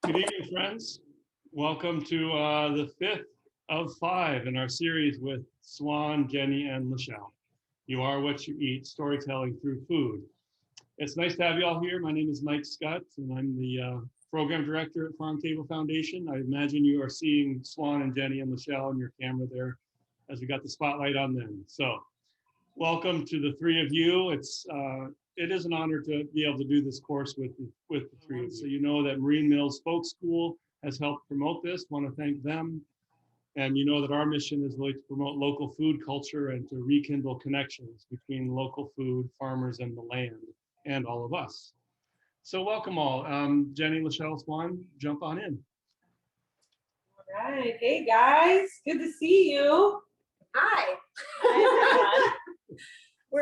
Good evening, friends. Welcome to the fifth of five in our series with Suan, Jenny, and Lachelle. You are what you eat, storytelling through food. It's nice to have you all here. My name is Mike Scott, and I'm the program director at Farm Table Foundation. I imagine you are seeing Suan and Jenny and Lachelle on your camera there as we got the spotlight on them. So welcome to the three of you. It is an honor to be able to do this course with the three of you. So you know that Marine Mills Folk School has helped promote this. Want to thank them. And you know that our mission is really to promote local food culture and to rekindle connections between local food, farmers, and the land, and all of us. So welcome all. Jenny, Lachelle, Suan, jump on in. All right. Hey guys, good to see you. Hi. Hi, everyone.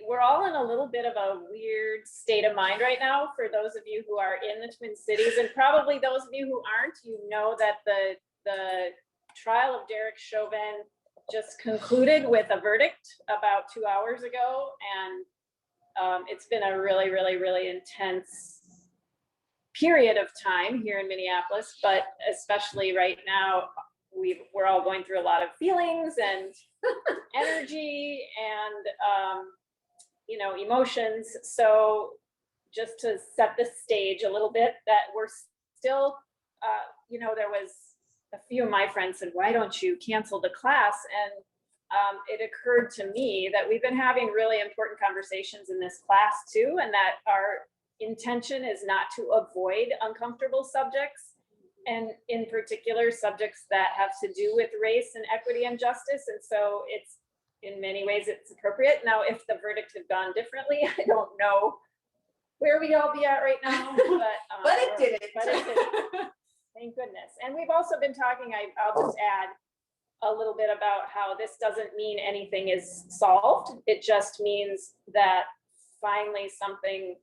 We're all in a little bit of a weird state of mind right now. For those of you who are in the Twin Cities, and probably those of you who aren't, you know that the trial of Derek Chauvin just concluded with a verdict about 2 hours ago, and it's been a really, really, really intense period of time here in Minneapolis, but especially right now, we're all going through a lot of feelings and energy and emotions. So just to set the stage a little bit, that we're still, there was a few of my friends said, why don't you cancel the class? And it occurred to me that we've been having really important conversations in this class too, and that our intention is not to avoid uncomfortable subjects, and in particular subjects that have to do with race and equity and justice. And so it's, in many ways, it's appropriate. Now, if the verdict had gone differently, I don't know where we'd all be at right now, But it didn't. Thank goodness. And we've also been talking, I'll just add a little bit about how this doesn't mean anything is solved. It just means that finally something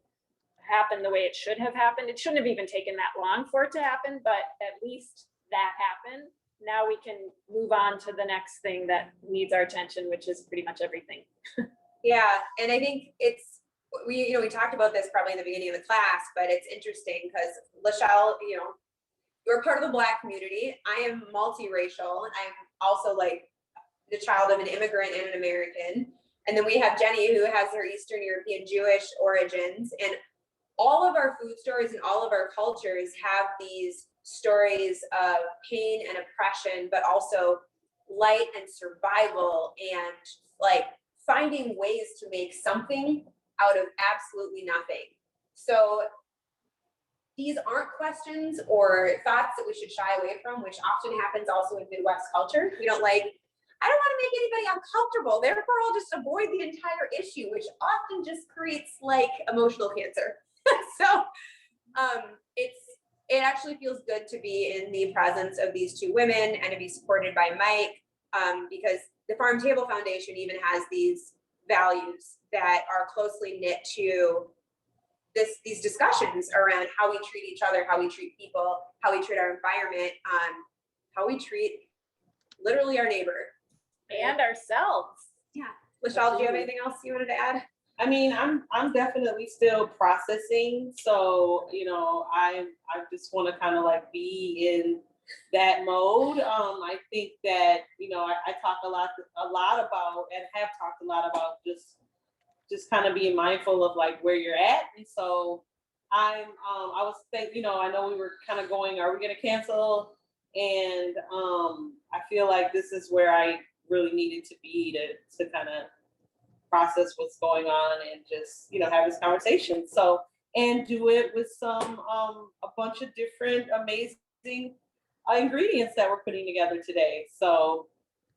happened the way it should have happened. It shouldn't have even taken that long for it to happen, but at least that happened. Now we can move on to the next thing that needs our attention, which is pretty much everything. Yeah, and I think we talked about this probably in the beginning of the class, but it's interesting because Lachelle, you're part of the Black community. I am multiracial, and I'm also like the child of an immigrant and an American. And then we have Jenny, who has her Eastern European Jewish origins, and all of our food stories and all of our cultures have these stories of pain and oppression, but also light and survival and like finding ways to make something out of absolutely nothing. So these aren't questions or thoughts that we should shy away from, which often happens also in Midwest culture. We don't like, I don't want to make anybody uncomfortable, therefore I'll just avoid the entire issue, which often just creates like emotional cancer. So it actually feels good to be in the presence of these two women and to be supported by Mike, because the Farm Table Foundation even has these values that are closely knit to these discussions around how we treat each other, how we treat people, how we treat our environment, how we treat literally our neighbor. And ourselves. Yeah. Lachelle, do you have anything else you wanted to add? I mean, I'm definitely still processing. So, I just want to kind of like be in that mode. I think that, I talk a lot about and have talked a lot about just kind of being mindful of like where you're at. And so I was thinking, I know we were kind of going, are we going to cancel? And I feel like this is where I really needed to be to kind of process what's going on and just, have this conversation. So, and do it with some, a bunch of different amazing ingredients that we're putting together today. So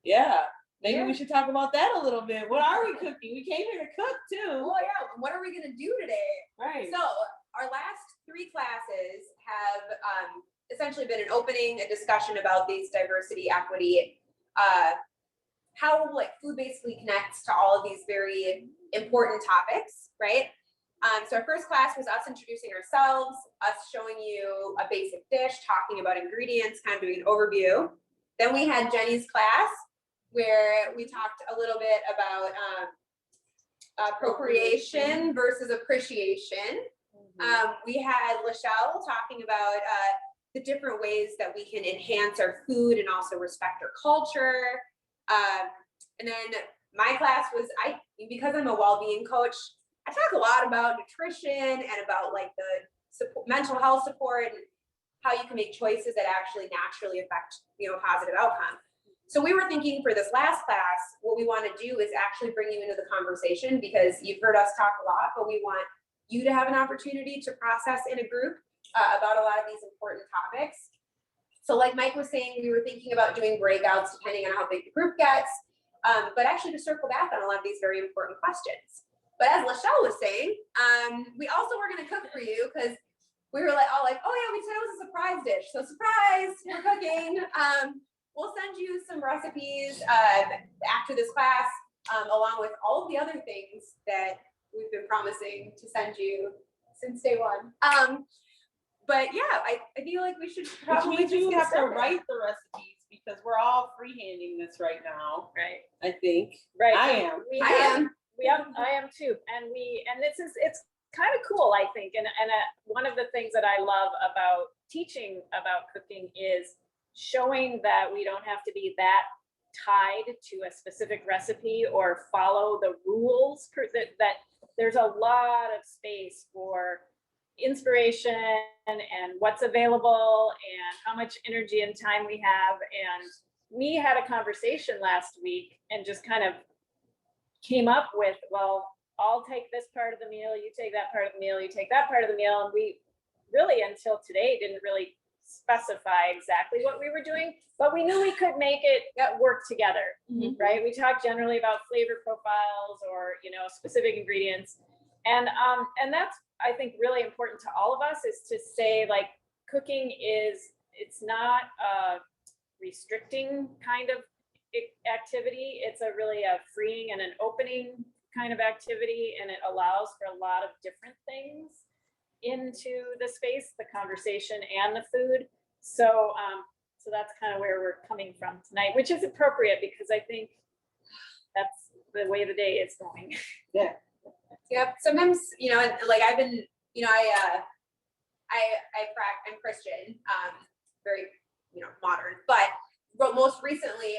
yeah, maybe we should talk about that a little bit. What are we cooking? We came here to cook too. Well, yeah, what are we gonna do today? Right. So our last three classes have essentially been an opening, a discussion about these diversity, equity, how like food basically connects to all of these very important topics, right? So our first class was us introducing ourselves, us showing you a basic dish, talking about ingredients, kind of doing an overview. Then we had Jenny's class where we talked a little bit about appropriation versus appreciation. We had Lachelle talking about the different ways that we can enhance our food and also respect our culture. And then my class was, because I'm a well-being coach, I talk a lot about nutrition and about like the mental health support and how you can make choices that actually naturally affect, positive outcome. So we were thinking for this last class, what we want to do is actually bring you into the conversation, because you've heard us talk a lot, but we want you to have an opportunity to process in a group about a lot of these important topics. So like Mike was saying, we were thinking about doing breakouts depending on how big the group gets, but actually to circle back on a lot of these very important questions. But as Lachelle was saying, we also were going to cook for you, because we were all like, oh yeah, we said it was a surprise dish. So surprise, we're cooking. We'll send you some recipes after this class, along with all of the other things that we've been promising to send you since day one. But yeah, I feel like we should probably Which means you just have to write the recipes, because we're all freehanding this right now. Right. I think. Right. I am. I am too. And it's kind of cool, I think. And one of the things that I love about teaching about cooking is showing that we don't have to be that tied to a specific recipe or follow the rules, that there's a lot of space for inspiration and what's available and how much energy and time we have. And we had a conversation last week and just kind of came up with, well, I'll take this part of the meal, you take that part of the meal, you take that part of the meal. And we really, until today, didn't really specify exactly what we were doing, but we knew we could make it work together, right? We talked generally about flavor profiles or, specific ingredients. And that's, I think, really important to all of us, is to say, like, cooking it's not a restricting kind of activity. It's really a freeing and an opening kind of activity, and it allows for a lot of different things into the space, the conversation and the food. So that's kind of where we're coming from tonight, which is appropriate, because I think that's the way the day is going. Yeah. Yep. Sometimes, like I've been, I'm Christian, very, modern, but most recently,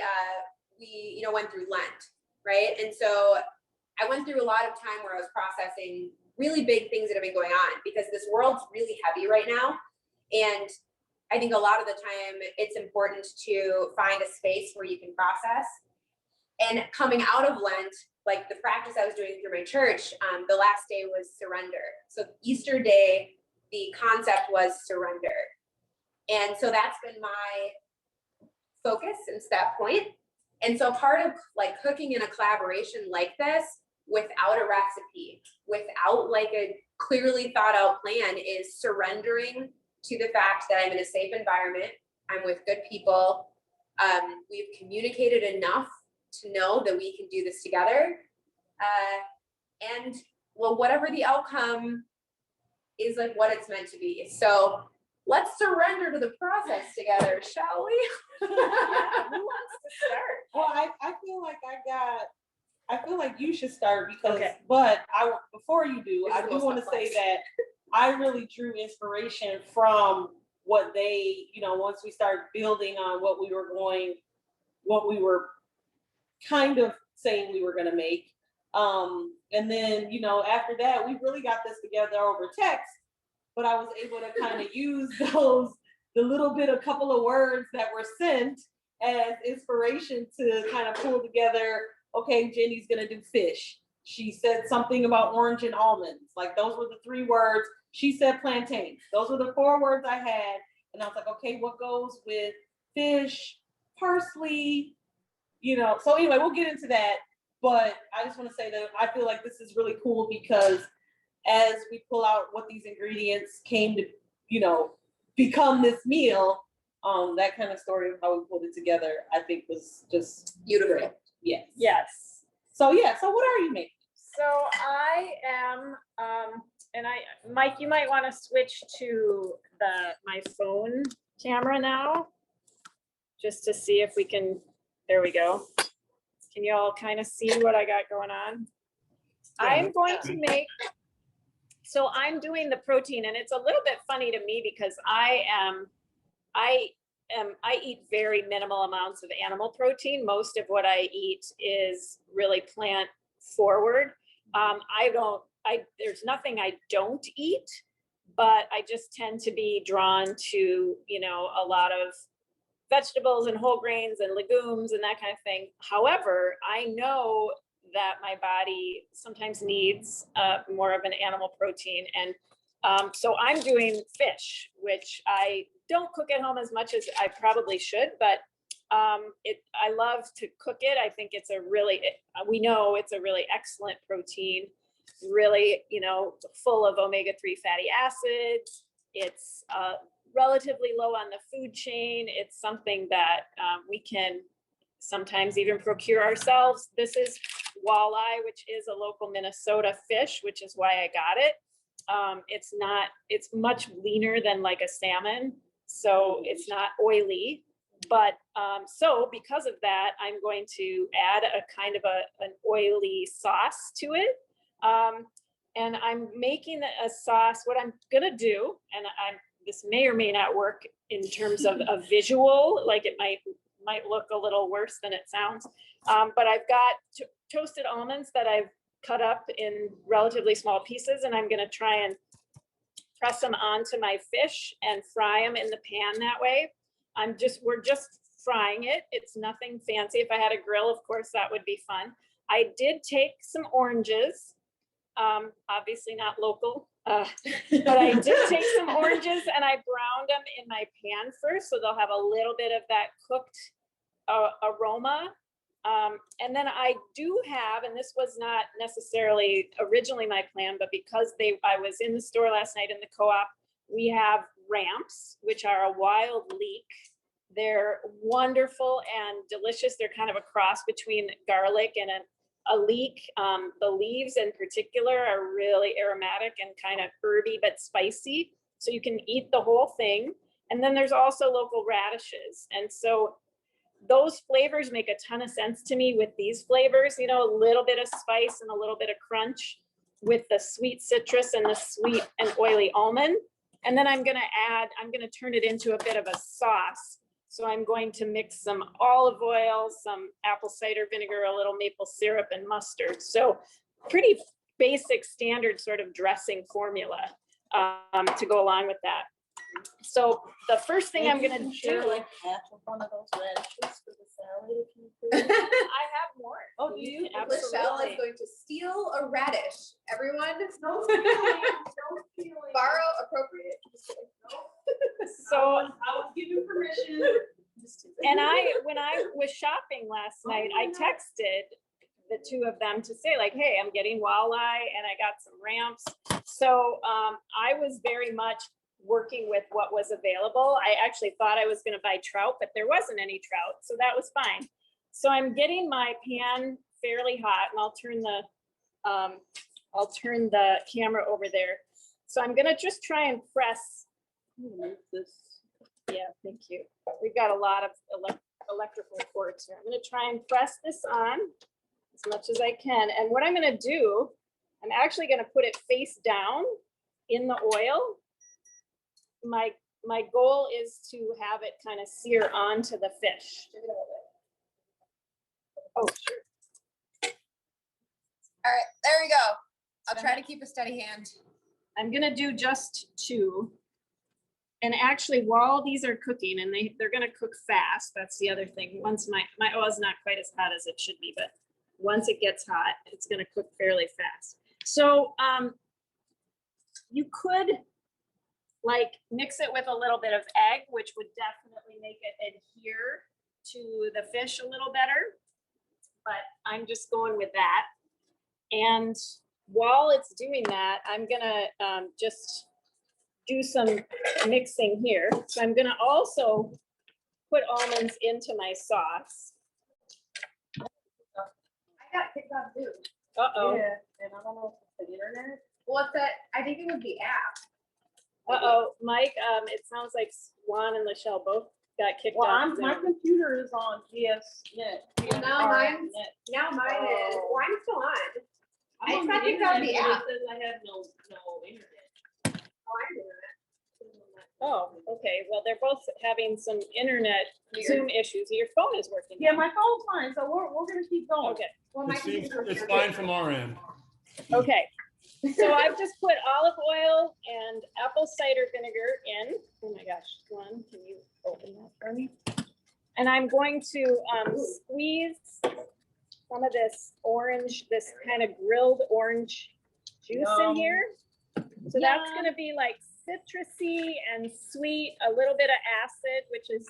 we, went through Lent, right? And so I went through a lot of time where I was processing really big things that have been going on, because this world's really heavy right now. And I think a lot of the time it's important to find a space where you can process. And coming out of Lent, like the practice I was doing through my church, the last day was surrender. So Easter Day, the concept was surrender. And so that's been my focus since that point. And so part of like cooking in a collaboration like this, without a recipe, without like a clearly thought out plan, is surrendering to the fact that I'm in a safe environment, I'm with good people, we've communicated enough to know that we can do this together, and well, whatever the outcome is, like what it's meant to be. So let's surrender to the process together, shall we? Who wants to start? Well, I feel like you should start, because, Okay. but before you do, This is I the do most want to complex. say that I really drew inspiration from what they, once we started building on what we were kind of saying we were going to make. And then, after that, we really got this together over text, but I was able to kind of use a couple of words that were sent as inspiration to kind of pull together, okay, Jenny's going to do fish. She said something about orange and almonds. Like, those were the 3 words. She said plantains. Those were the 4 words I had. And I was like, okay, what goes with fish, parsley, So anyway, we'll get into that. But I just want to say that I feel like this is really cool, because as we pull out what these ingredients came to, become this meal, that kind of story of how we pulled it together, I think was just Beautiful. great. Yes. Yes. So what are you making? So I am, Mike, you might want to switch to my phone camera now, just to see if we can, there we go. Can you all kind of see what I got going on? I'm going to make So I'm doing the protein, and it's a little bit funny to me because I eat very minimal amounts of animal protein. Most of what I eat is really plant forward. There's nothing I don't eat, but I just tend to be drawn to, a lot of vegetables and whole grains and legumes and that kind of thing. However, I know that my body sometimes needs more of an animal protein. And so I'm doing fish, which I don't cook at home as much as I probably should, but I love to cook it. I think we know it's a really excellent protein, really, full of omega-3 fatty acids. It's relatively low on the food chain. It's something that we can sometimes even procure ourselves. This is walleye, which is a local Minnesota fish, which is why I got it. It's much leaner than like a salmon, so it's not oily. But so because of that, I'm going to add a kind of an oily sauce to it. And I'm making a sauce. What I'm gonna do, and this may or may not work in terms of a visual, like it might look a little worse than it sounds. But I've got toasted almonds that I've cut up in relatively small pieces, and I'm gonna try and press them onto my fish and fry them in the pan that way. We're just frying it. It's nothing fancy. If I had a grill, of course, that would be fun. I did take some oranges, obviously not local, but I did take some oranges and I browned them in my pan first, so they'll have a little bit of that cooked aroma. And then I do have, and this was not necessarily originally my plan, but because I was in the store last night in the co-op, we have ramps, which are a wild leek. They're wonderful and delicious. They're kind of a cross between garlic and a leek. The leaves in particular are really aromatic and kind of herby, but spicy. So you can eat the whole thing. And then there's also local radishes. And so those flavors make a ton of sense to me with these flavors, a little bit of spice and a little bit of crunch with the sweet citrus and the sweet and oily almond. And then I'm going to turn it into a bit of a sauce. So I'm going to mix some olive oil, some apple cider vinegar, a little maple syrup, and mustard. So pretty basic standard sort of dressing formula to go along with that. So the first thing I'm gonna do, like half of one of those radishes for the salad, if you could. I have more. Oh, do you? Lachelle Absolutely. is going to steal a radish. Everyone, No stealing. borrow appropriate. So, I was given permission. and when I was shopping last night, I texted the two of them to say like, hey, I'm getting walleye and I got some ramps. So I was very much working with what was available. I actually thought I was going to buy trout, but there wasn't any trout, so that was fine. So I'm getting my pan fairly hot, and I'll turn the camera over there. So I'm going to just try and press. Yeah, thank you. We've got a lot of electrical cords here. I'm going to try and press this on as much as I can. And what I'm going to do, I'm actually going to put it face down in the oil. My goal is to have it kind of sear onto the fish. Oh, sure. All right, there we go. I'll try to keep a steady hand. I'm gonna do just two. And actually, while these are cooking, and they're gonna cook fast, that's the other thing. Once my oil is not quite as hot as it should be, but once it gets hot, it's gonna cook fairly fast. So you could like mix it with a little bit of egg, which would definitely make it adhere to the fish a little better. But I'm just going with that. And while it's doing that, I'm gonna just do some mixing here. So I'm gonna also put almonds into my sauce. I got kicked off too. Uh-oh. Yeah, and I don't know if it's the internet. What's that? I think it would be app. Uh-oh, Mike, it sounds like Suan and Lachelle both got kicked Well, off. my computer is on GSNet. Well, now mine is. Well, I'm still on. I tried to grab the app. It says I have no internet. Oh, okay, well, they're both having some internet Weird. Zoom issues. Your phone is working. Yeah, my phone's fine, so we're gonna keep going. Okay, Well, my It seems computer's it's working. fine from our end. okay. So I've just put olive oil and apple cider vinegar in. Oh my gosh, Suan, can you open that for me? And I'm going to squeeze some of this orange, this kind of grilled orange juice in Yum. here. So that's Yum. gonna be like citrusy and sweet, a little bit of acid, which is,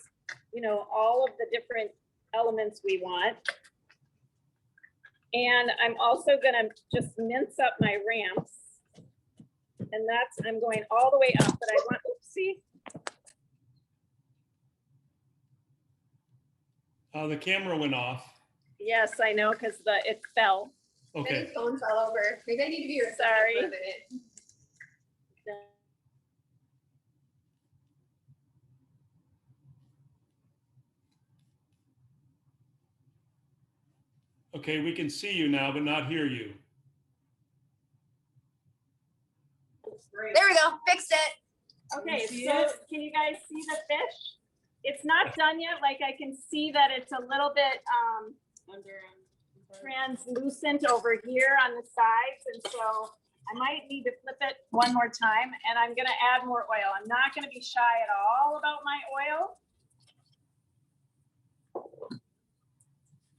you know, all of the different elements we want. And I'm also gonna just mince up my ramps. And that's, I'm going all the way up, but I want, oopsie. The camera went off. Yes, I know, because it fell. Okay. My phone fell over. Maybe I need to be receptive Sorry. for a minute. Okay, we can see you now, but not hear you. There we go. Fixed it. Okay, see so it? can you guys see the fish? It's not done yet, like I can see that it's a little bit translucent over here on the sides, and so I might need to flip it one more time, and I'm gonna add more oil. I'm not gonna be shy at all about my oil.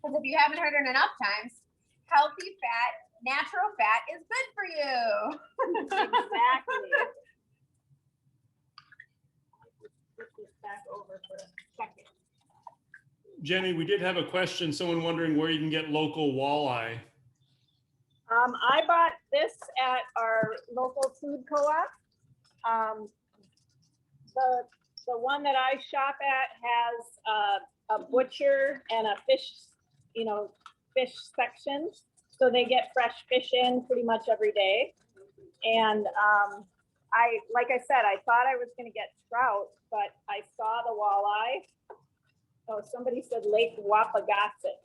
Because if you haven't heard it enough times, healthy fat, natural fat is good for you. Exactly. Flip this back over for a second. Jenny, we did have a question. Someone wondering where you can get local walleye. I bought this at our local food co-op. The one that I shop at has a butcher and a fish, you know, fish section. So they get fresh fish in pretty much every day. And like I said, I thought I was gonna get trout, but I saw the walleye. Oh, somebody said Lake Wapagatsit.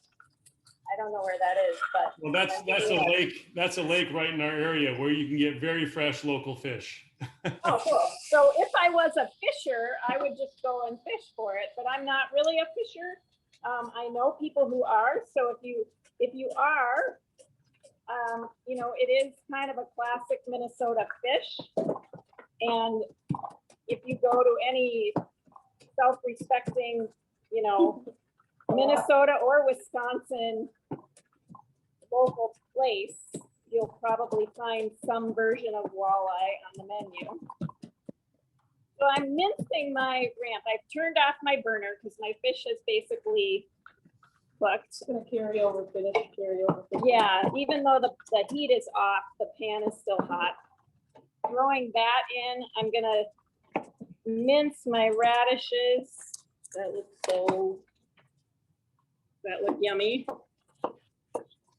I don't know where that is, but. Well, that's a lake. That's a lake right in our area where you can get very fresh local fish. Oh, cool. So if I was a fisher, I would just go and fish for it, but I'm not really a fisher. I know people who are, so if you are, you know, it is kind of a classic Minnesota fish. And if you go to any self-respecting, you know, Minnesota or Wisconsin local place, you'll probably find some version of walleye on the menu. So I'm mincing my ramp. I've turned off my burner because my fish is basically cooked. It's gonna carry over, finish, carry over. Yeah, even though the heat is off, the pan is still hot. Throwing that in, I'm gonna mince my radishes. That look yummy.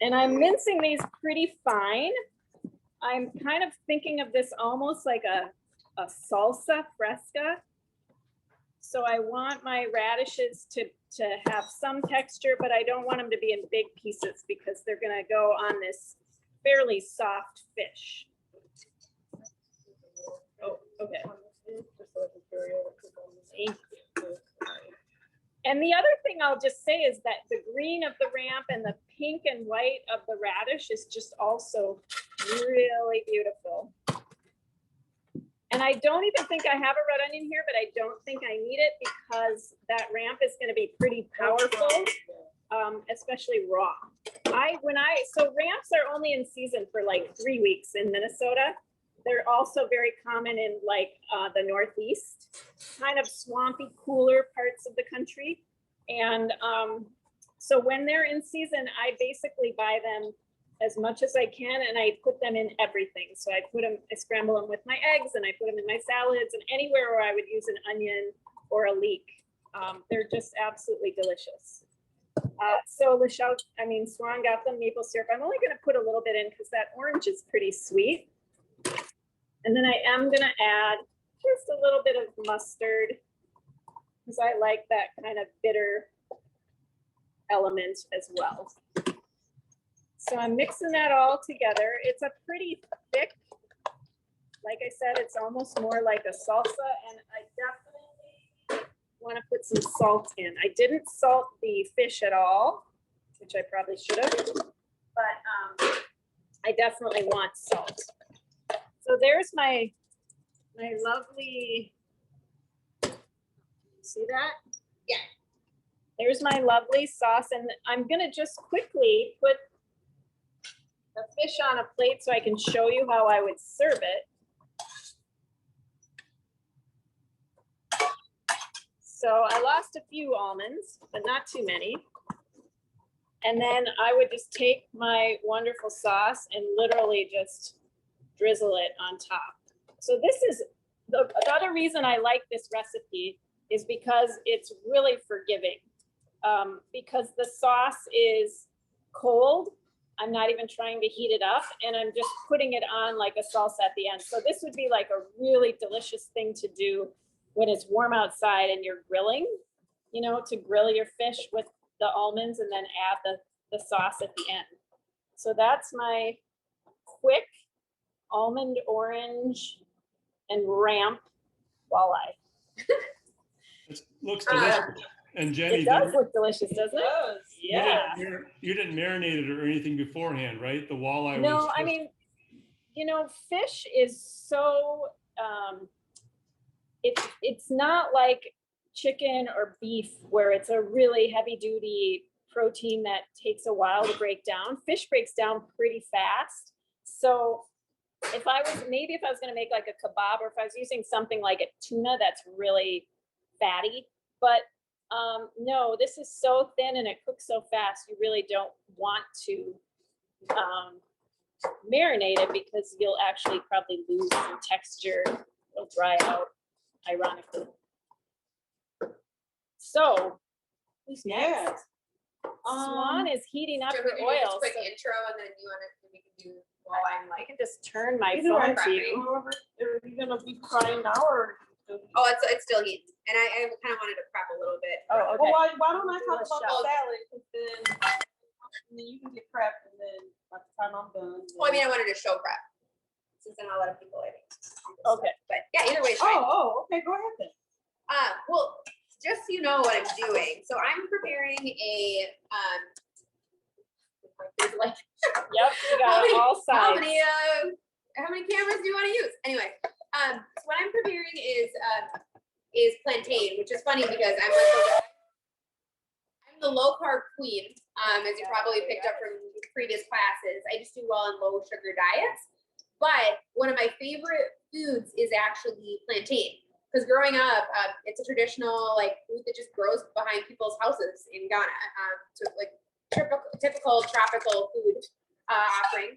And I'm mincing these pretty fine. I'm kind of thinking of this almost like a salsa fresca. So I want my radishes to have some texture, but I don't want them to be in big pieces because they're gonna go on this fairly soft fish. Oh, okay. Thank you. And the other thing I'll just say is that the green of the ramp and the pink and white of the radish is just also really beautiful. And I don't even think I have a red onion here, but I don't think I need it because that ramp is going to be pretty powerful, especially raw. So ramps are only in season for like 3 weeks in Minnesota. They're also very common in like the Northeast, kind of swampy, cooler parts of the country. And so when they're in season, I basically buy them as much as I can, and I put them in everything. So I scramble them with my eggs, and I put them in my salads, and anywhere where I would use an onion or a leek. They're just absolutely delicious. So Suan got the maple syrup. I'm only gonna put a little bit in because that orange is pretty sweet. And then I am gonna add just a little bit of mustard because I like that kind of bitter element as well. So I'm mixing that all together. It's a pretty thick, like I said, it's almost more like a salsa, and I definitely want to put some salt in. I didn't salt the fish at all, which I probably should have, but I definitely want salt. So there's my lovely, see that? Yeah. There's my lovely sauce, and I'm gonna just quickly put the fish on a plate so I can show you how I would serve it. So I lost a few almonds, but not too many. And then I would just take my wonderful sauce and literally just drizzle it on top. So this is the other reason I like this recipe is because it's really forgiving. Because the sauce is cold, I'm not even trying to heat it up, and I'm just putting it on like a salsa at the end. So this would be like a really delicious thing to do when it's warm outside and you're grilling, you know, to grill your fish with the almonds and then add the sauce at the end. So that's my quick almond, orange, and ramp walleye. It looks delicious. And Jenny, It does look delicious, doesn't it? you Yeah. you didn't marinate it or anything beforehand, right? The walleye No, was I mean, you know, fish is so, it's not like chicken or beef where it's a really heavy duty protein that takes a while to break down. Fish breaks down pretty fast. So if I was gonna make like a kebab, or if I was using something like a tuna that's really fatty, but no, this is so thin and it cooks so fast, you really don't want to marinate it because you'll actually probably lose some texture. It'll dry out, ironically. So, who's next? Swan is heating up Do her you want me to do oil. just a quick So intro and then we can do while I'm I like, can just turn my Either way, phone to you. Are you gonna be frying now or? oh, it's still heating. And I kind of wanted to prep a little bit. Oh, okay. Well, why don't I talk about Lachelle. the salad, 'cause and then you can get prepped, and then by the time I'm done. Well, I mean, I wanted to show prep since I know a lot of people, I think. Okay. But yeah, either way, it's fine. Okay, go ahead then. Well, just so you know what I'm doing. So I'm preparing a, there's like, Yep, you got it all how sides. many cameras do you want to use? Anyway, so what I'm preparing is plantain, which is funny because I'm the low carb queen, as you probably picked up from previous classes. I just do well in low sugar diets, but one of my favorite foods is actually plantain. Because growing up, it's a traditional like food that just grows behind people's houses in Ghana. So like typical tropical food offering.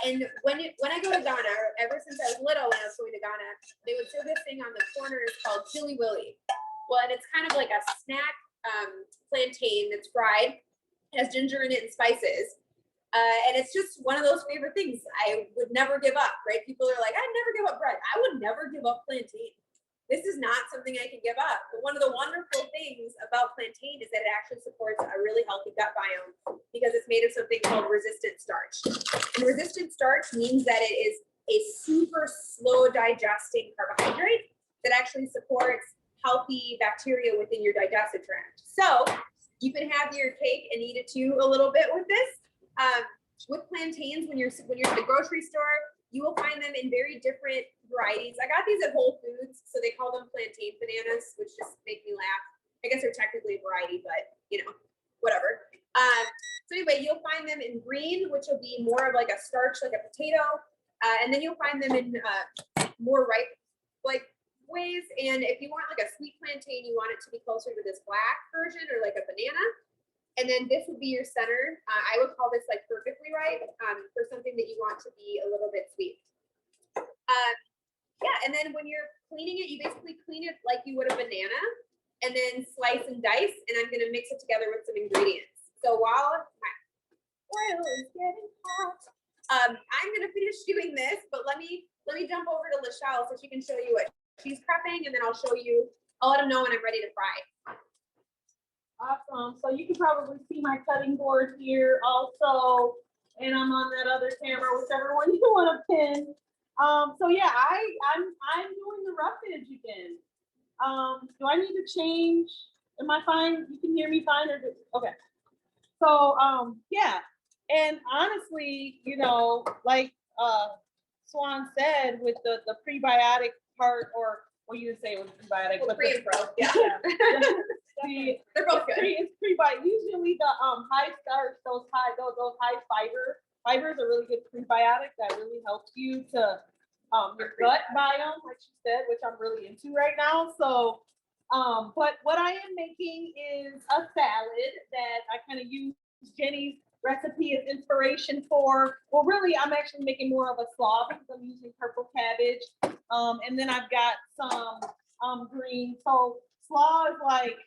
And when I go to Ghana, ever since I was little, when I was going to Ghana, they would serve this thing on the corners called chili willy. Well, and it's kind of like a snack plantain that's fried. It has ginger in it and spices. And it's just one of those favorite things I would never give up, right? People are like, I'd never give up bread. I would never give up plantain. This is not something I can give up. But one of the wonderful things about plantain is that it actually supports a really healthy gut biome because it's made of something called resistant starch. And resistant starch means that it is a super slow digesting carbohydrate that actually supports healthy bacteria within your digestive tract. So you can have your cake and eat it too a little bit with this. With plantains, when you're at the grocery store, you will find them in very different varieties. I got these at Whole Foods, so they call them plantain bananas, which just make me laugh. I guess they're technically a variety, but you know, whatever. So anyway, you'll find them in green, which will be more of like a starch, like a potato, and then you'll find them in more ripe like ways. And if you want like a sweet plantain, you want it to be closer to this black version or like a banana. And then this would be your center. I would call this like perfectly ripe for something that you want to be a little bit sweet. Yeah, and then when you're cleaning it, you basically clean it like you would a banana and then slice and dice. And I'm gonna mix it together with some ingredients. So while my oil is getting hot, I'm gonna finish doing this, but let me jump over to Lachelle so she can show you what she's prepping, and then I'll let them know when I'm ready to fry. Awesome. So you can probably see my cutting board here. Also, and I'm on that other camera, whichever one you want to pin. So yeah, I'm doing the roughage again. Do I need to change? Am I fine? You can hear me fine or okay. So yeah, and honestly, you know, like Suan said, with the prebiotic part, or what you would say was prebiotic, Well, but pre and pro, yeah. They're both good. it's prebiotic. Usually the high starch, those high fibers are really good prebiotic that really helps you to your gut biome, like you said, which I'm really into right now. So but what I am making is a salad that I kind of use Jenny's recipe as inspiration for. Well, really, I'm actually making more of a slaw because I'm using purple cabbage. And then I've got some green. So slaw is like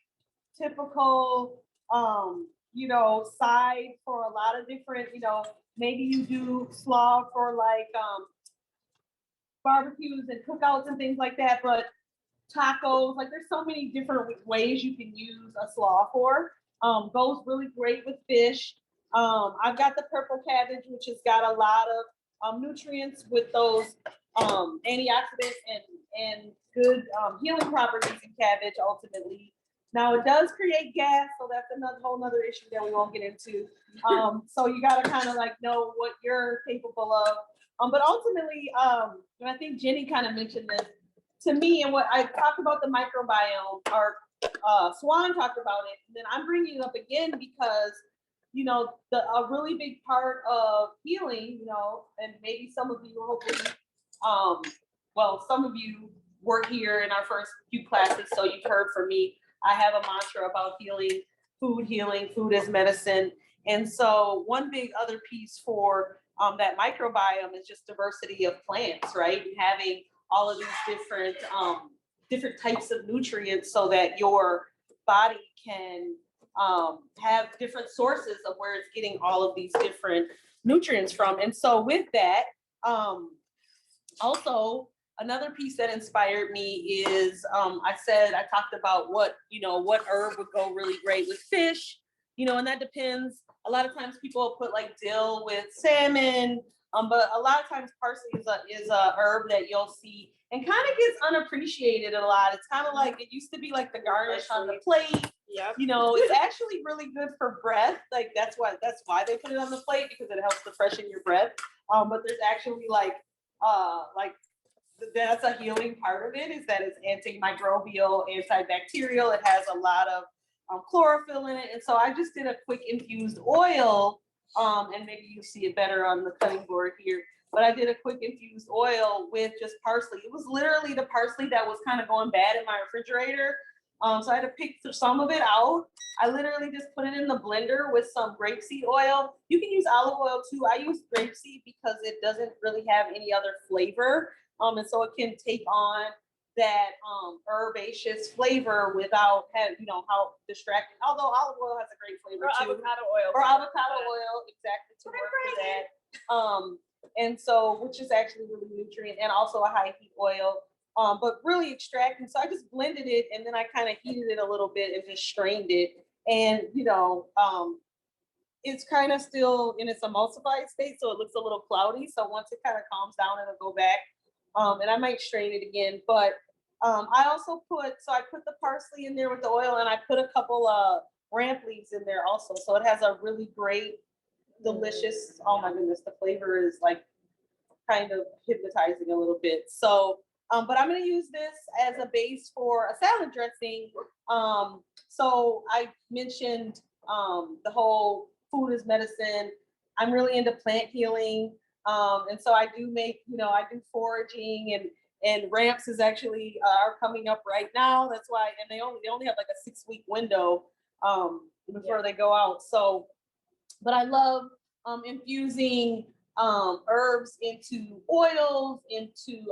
typical, you know, side for a lot of different, you know, maybe you do slaw for like barbecues and cookouts and things like that, but tacos, like there's so many different ways you can use a slaw for. Goes really great with fish. I've got the purple cabbage, which has got a lot of nutrients with those antioxidants and good healing properties in cabbage ultimately. Now it does create gas, so that's another whole nother issue that we won't get into. So you got to kind of like know what you're capable of. But ultimately, and I think Jenny kind of mentioned this to me, and what I talked about the microbiome, or Suan talked about it, and then I'm bringing it up again because, you know, a really big part of healing, you know, and maybe some of you hopefully, well, some of you were here in our first few classes, so you've heard from me. I have a mantra about healing, food as medicine. And so one big other piece for that microbiome is just diversity of plants, right? And having all of these different types of nutrients so that your body can have different sources of where it's getting all of these different nutrients from. And so with that, also another piece that inspired me is I talked about what herb would go really great with fish, you know, and that depends. A lot of times people put like dill with salmon, but a lot of times parsley is a herb that you'll see and kind of gets unappreciated a lot. It's kind of like it used to be like the garnish on the plate. Yep. You know, it's actually really good for breath. Like that's why they put it on the plate, because it helps to freshen your breath. But there's actually like that's a healing part of it, is that it's antimicrobial, antibacterial. It has a lot of chlorophyll in it. And so I just did a quick infused oil, and maybe you see it better on the cutting board here, but I did a quick infused oil with just parsley. It was literally the parsley that was kind of going bad in my refrigerator. So I had to pick some of it out. I literally just put it in the blender with some grapeseed oil. You can use olive oil too. I use grapeseed because it doesn't really have any other flavor. And so it can take on that herbaceous flavor without having, you know, how distracting. Although olive oil has a great flavor Or too. avocado oil. Or avocado oil, exactly, to work for that. And so, which is actually really nutrient, and also a high heat oil. But really extracting. So I just blended it, and then I kind of heated it a little bit and just strained it. And, you know, it's kind of still in its emulsified state, so it looks a little cloudy. So once it kind of calms down, it'll go back. And I might strain it again. But I also put the parsley in there with the oil, and I put a couple of ramp leaves in there also. So it has a really great, delicious, oh my goodness, the flavor is like kind of hypnotizing a little bit. So but I'm going to use this as a base for a salad dressing. So I mentioned the whole food is medicine. I'm really into plant healing. And so I do make, you know, I do foraging, and ramps is actually are coming up right now. That's why, and they only have like a 6-week window before they go out. So, but I love infusing herbs into oils, I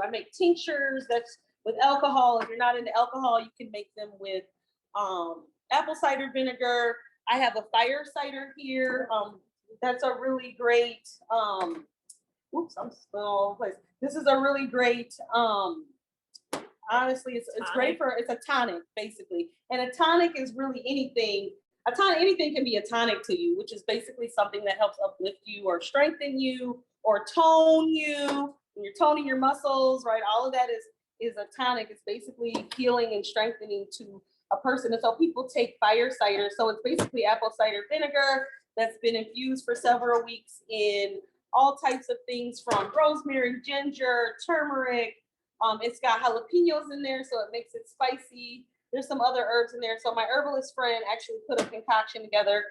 make tinctures that's with alcohol. If you're not into alcohol, you can make them with apple cider vinegar. I have a fire cider here. That's a really great, oops, I'm spilling all over the place. This is a really great, honestly, it's great for, it's a tonic basically. And a tonic is really anything. a tonic, anything can be a tonic to you, which is basically something that helps uplift you or strengthen you or tone you. When you're toning your muscles, right? All of that is a tonic. It's basically healing and strengthening to a person. And so people take fire cider. So it's basically apple cider vinegar that's been infused for several weeks in all types of things from rosemary, ginger, turmeric. It's got jalapenos in there, so it makes it spicy. There's some other herbs in there. So my herbalist friend actually put a concoction together,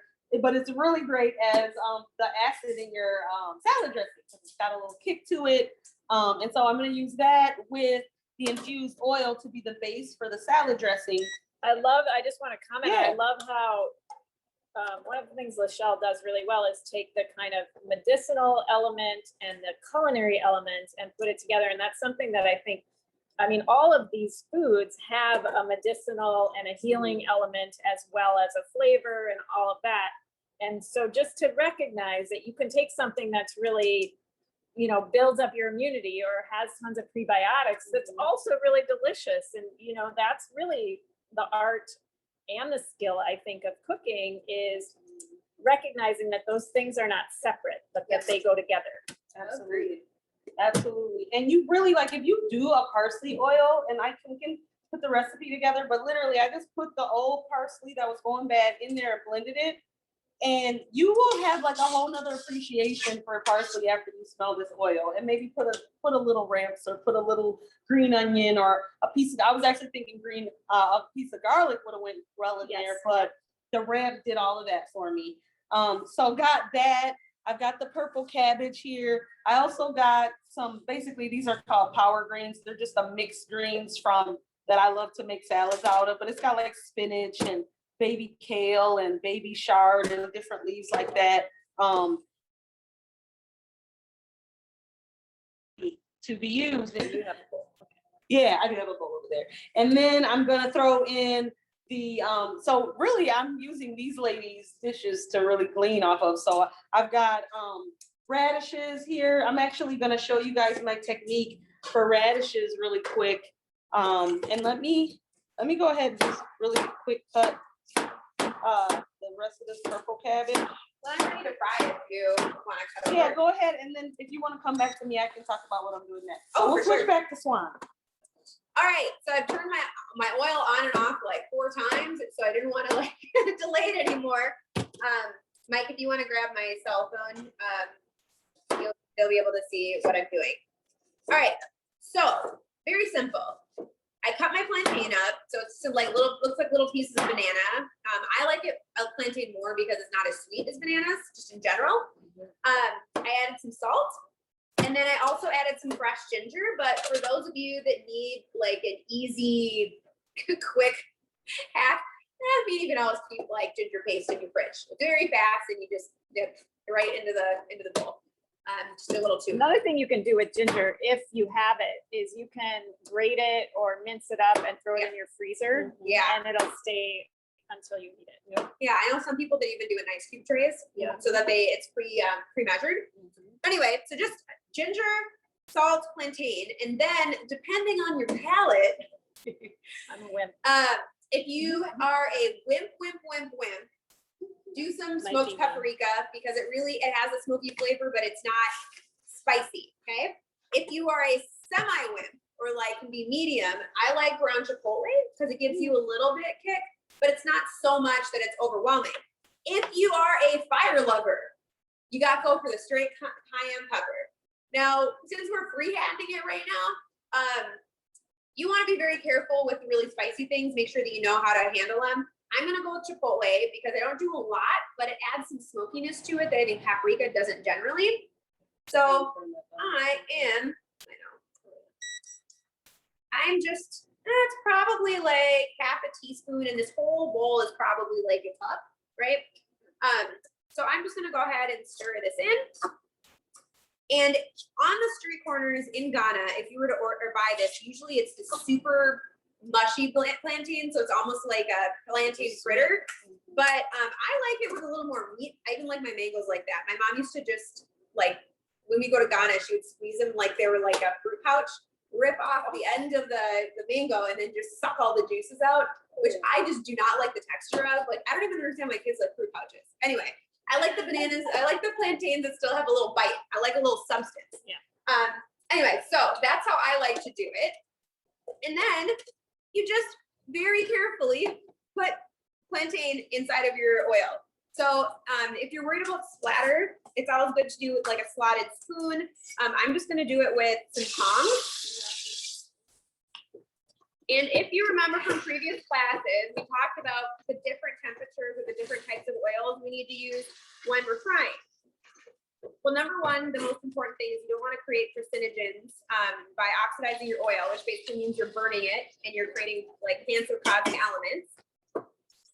but it's really great as the acid in your salad dressing. It's got a little kick to it. And so I'm going to use that with the infused oil to be the base for the salad dressing. I just want to comment, I love how one of the things Lachelle does really well is take the kind of medicinal element and the culinary element and put it together. And that's something that I think, I mean, all of these foods have a medicinal and a healing element as well as a flavor and all of that. And so just to recognize that you can take something that's really, you know, builds up your immunity or has tons of prebiotics, that's also really delicious. And, you know, that's really the art and the skill, I think, of cooking, is recognizing that those things are not separate, but that they go together. Absolutely. Absolutely. And you really, like, if you do a parsley oil, and I can put the recipe together, but literally I just put the old parsley that was going bad in there and blended it. And you will have like a whole nother appreciation for parsley after you smell this oil, and maybe put a little ramps or put a little green onion or a piece of, I was actually thinking a piece of garlic would have went well in there, but the ramp did all of that for me. So got that. I've got the purple cabbage here. I also got some, basically these are called power greens. They're just a mixed greens from that I love to make salads out of, but it's got like spinach and baby kale and baby charred and different leaves like that, to be used. And you have a bowl. Yeah, I do have a bowl over there. And then I'm gonna throw in the, so really I'm using these ladies' dishes to really glean off of. So I've got radishes here. I'm actually gonna show you guys my technique for radishes really quick. And let me go ahead and just really quick cut the rest of this purple cabbage. Well, I'm ready to fry it if you want to cut it. Yeah, go ahead. And then if you want to come back to me, I can talk about what I'm doing next. So Oh, we'll for switch sure. back to Suan. All right, so I've turned my oil on and off like 4 times, so I didn't want to like delay it anymore. Mike, if you want to grab my cell phone, they'll be able to see what I'm doing. All right, so very simple. I cut my plantain up, so it's like looks like little pieces of banana. I like a plantain more because it's not as sweet as bananas, just in general. I added some salt, and then I also added some fresh ginger. But for those of you that need like an easy, quick hack, maybe even else keep like ginger paste in your fridge. It's very fast, and you just dip right into the bowl. Just a little too. Another thing you can do with ginger, if you have it, is you can grate it or mince it up and throw it in your freezer. Yeah. And it'll stay until you need it. Yeah, I know some people that even do in ice cube trays, so that it's pre-measured. Anyway, so just ginger, salt, plantain, and then depending on your palate, I'm a wimp. if you are a wimp, do some smoked paprika because it has a smoky flavor, but it's not spicy. Okay. If you are a semi-wimp or like can be medium, I like ground chipotle because it gives you a little bit kick, but it's not so much that it's overwhelming. If you are a fire lover, you got to go for the straight cayenne pepper. Now, since we're freehanding it right now, you want to be very careful with the really spicy things. Make sure that you know how to handle them. I'm going to go with chipotle because I don't do a lot, but it adds some smokiness to it that I think paprika doesn't generally. So I'm just, it's probably like half a teaspoon, and this whole bowl is probably like a cup, right? So I'm just going to go ahead and stir this in. And on the street corners in Ghana, if you were to order or buy this, usually it's the super mushy plantain, so it's almost like a plantain fritter. But I like it with a little more meat. I even like my mangoes like that. My mom used to just like, when we go to Ghana, she would squeeze them like they were like a fruit pouch rip off the end of the mango and then just suck all the juices out, which I just do not like the texture of. Like, I don't even understand why kids like fruit pouches. Anyway, I like the bananas. I like the plantains that still have a little bite. I like a little substance. Yeah. Anyway, so that's how I like to do it. And then you just very carefully put plantain inside of your oil. So if you're worried about splatter, it's always good to do with like a slotted spoon. I'm just gonna do it with some tongs. And if you remember from previous classes, we talked about the different temperatures of the different types of oils we need to use when we're frying. Well, number one, the most important thing is you don't want to create carcinogens by oxidizing your oil, which basically means you're burning it and you're creating like cancer-causing elements.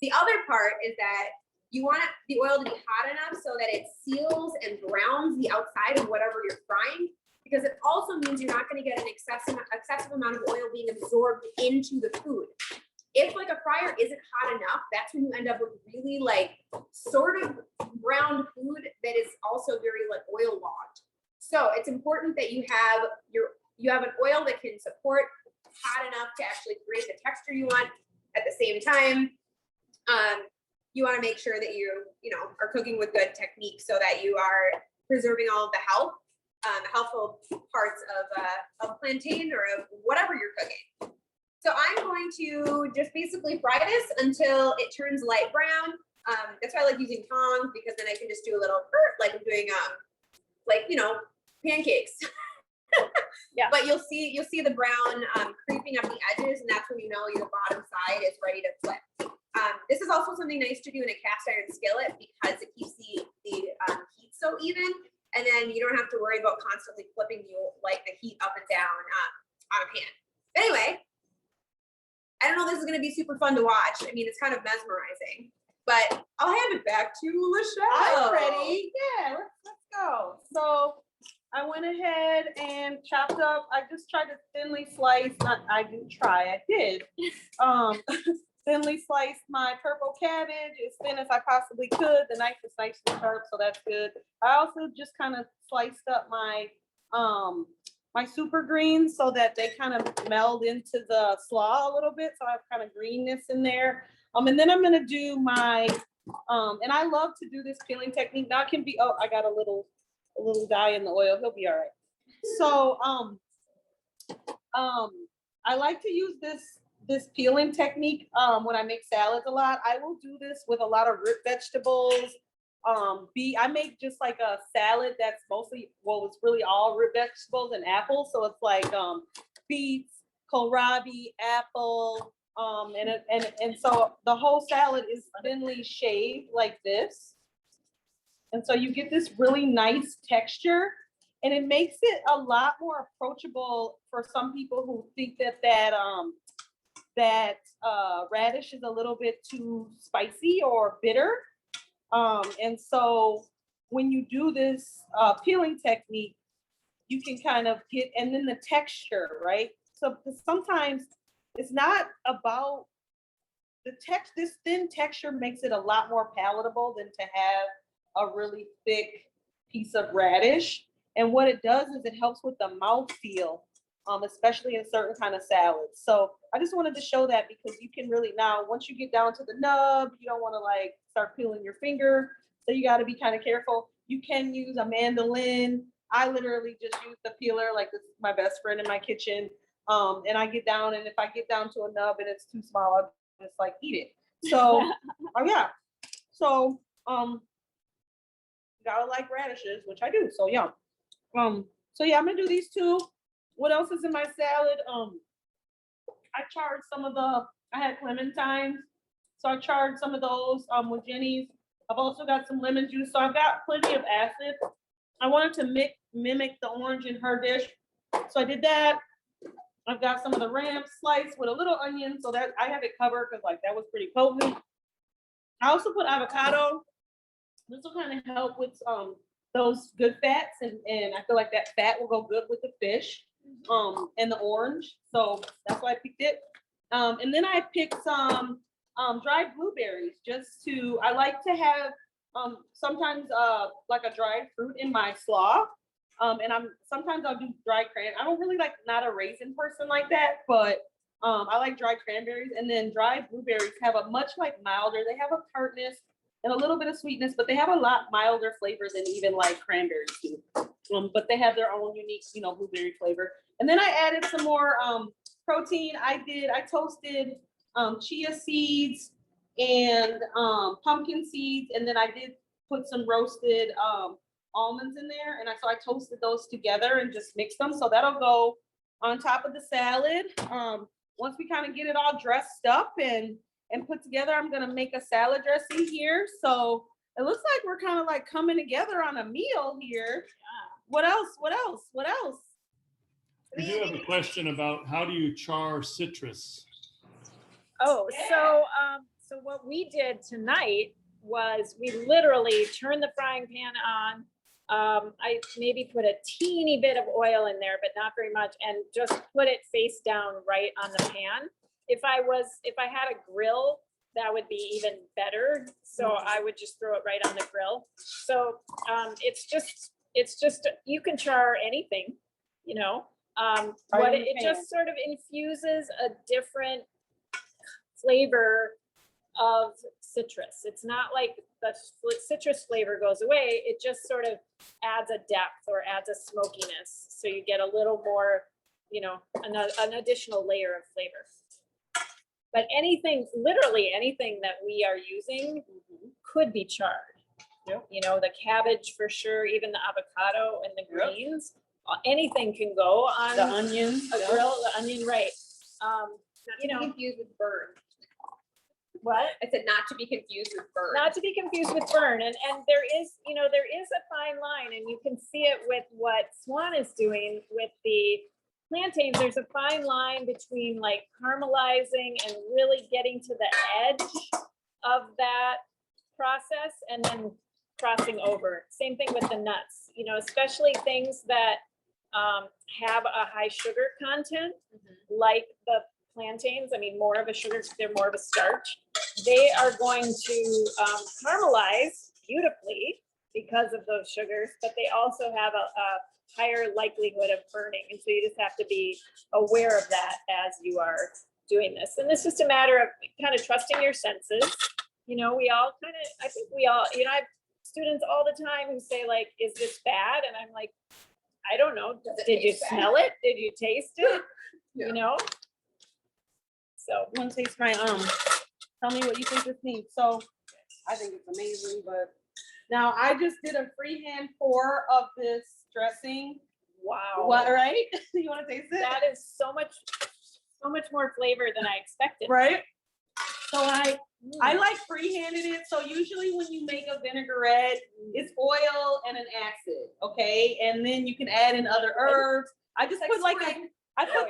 The other part is that you want the oil to be hot enough so that it seals and browns the outside of whatever you're frying, because it also means you're not going to get an excessive amount of oil being absorbed into the food. If like a fryer isn't hot enough, that's when you end up with really like sort of browned food that is also very like oil logged. So it's important that you have an oil that can support hot enough to actually create the texture you want. At the same time, you want to make sure that you are cooking with good technique so that you are preserving all of the healthful parts of plantain or of whatever you're cooking. So I'm going to just basically fry this until it turns light brown. That's why I like using tongs, because then I can just do a little like I'm doing pancakes. Yeah. But you'll see the brown creeping up the edges, and that's when you know your bottom side is ready to flip. This is also something nice to do in a cast iron skillet because it keeps the heat so even, and then you don't have to worry about constantly flipping the heat up and down on a pan. But anyway, I don't know if this is going to be super fun to watch. I mean, it's kind of mesmerizing, but I'll hand it back to Lachelle. I'm ready. Yeah, let's go. So I went ahead and chopped up. I just tried to thinly slice. I did. Thinly sliced my purple cabbage as thin as I possibly could. The knife is nice and sharp, so that's good. I also just kind of sliced up my my super greens so that they kind of meld into the slaw a little bit. So I have kind of greenness in there. And then I'm gonna do my and I love to do this peeling technique. Now it can be, oh, I got a little dye in the oil. He'll be all right. So I like to use this peeling technique when I make salads a lot. I will do this with a lot of root vegetables. I make just like a salad that's mostly, well, it's really all root vegetables and apples. So it's like beets, kohlrabi, apple, and so the whole salad is thinly shaved like this. And so you get this really nice texture, and it makes it a lot more approachable for some people who think that radish is a little bit too spicy or bitter. And so when you do this peeling technique, you can kind of get, and then the texture, right? So sometimes it's not about the text. This thin texture makes it a lot more palatable than to have a really thick piece of radish. And what it does is it helps with the mouthfeel, especially in certain kind of salads. So I just wanted to show that because you can really, now once you get down to the nub, you don't want to like start peeling your finger. So you got to be kind of careful. You can use a mandolin. I literally just use the peeler, like this is my best friend in my kitchen. And I get down, and if I get down to a nub and it's too small, I'll just like eat it. So, yeah. So, gotta like radishes, which I do. So yeah. So yeah, I'm gonna do these two. What else is in my salad? I charred some of I had clementines. So I charred some of those with Jenny's. I've also got some lemon juice. So I've got plenty of acid. I wanted to mimic the orange in her dish. So I did that. I've got some of the ram sliced with a little onion so that I have it covered because like that was pretty potent. I also put avocado. This will kind of help with those good fats, and I feel like that fat will go good with the fish and the orange. So that's why I picked it. And then I picked some dried blueberries I like to have sometimes like a dried fruit in my slaw. And sometimes I'll do dry cran. I don't really like, not a raisin person like that, but I like dry cranberries. And then dry blueberries have a much like milder, they have a tartness and a little bit of sweetness, but they have a lot milder flavor than even like cranberries do. But they have their own unique, blueberry flavor. And then I added some more protein. I toasted chia seeds and pumpkin seeds, and then I did put some roasted almonds in there, and so I toasted those together and just mixed them. So that'll go on top of the salad. Once we kind of get it all dressed up and put together, I'm gonna make a salad dressing here. So it looks like we're kind of like coming together on a meal here. What else? We do have a question about how do you char citrus? Oh, so what we did tonight was we literally turned the frying pan on. I maybe put a teeny bit of oil in there, but not very much, and just put it face down right on the pan. If I had a grill, that would be even better. So I would just throw it right on the grill. So it's just you can char anything, it just sort of infuses a different flavor of citrus. It's not like the citrus flavor goes away. It just sort of adds a depth or adds a smokiness. So you get a little more, an additional layer of flavor. But literally anything that we are using could be charred. Yep. The cabbage for sure, even the avocado and the greens, anything can go on The onion, a grill, the onion, right. Not to be confused with burn. What? I said not to be confused with burn. Not to be confused with burn. And there is a fine line, and you can see it with what Suan is doing with the plantains. There's a fine line between like caramelizing and really getting to the edge of that process and then crossing over. Same thing with the nuts, especially things that have a high sugar content, like the plantains. I mean, more of a sugar, they're more of a starch. They are going to caramelize beautifully because of those sugars, but they also have a higher likelihood of burning. And so you just have to be aware of that as you are doing this. And it's just a matter of kind of trusting your senses. I think we all, I have students all the time who say like, is this bad? And I'm like, I don't know. Did you smell it? Did you taste it? Yeah. So one taste my tell me what you think this needs. So I think it's amazing, but now I just did a freehand pour of this dressing. wow. What, right? You want to taste it? That is so much more flavor than I expected. Right? So I like freehanded it. So usually when you make a vinaigrette, it's oil and an acid, okay? And then you can add in other herbs. I just put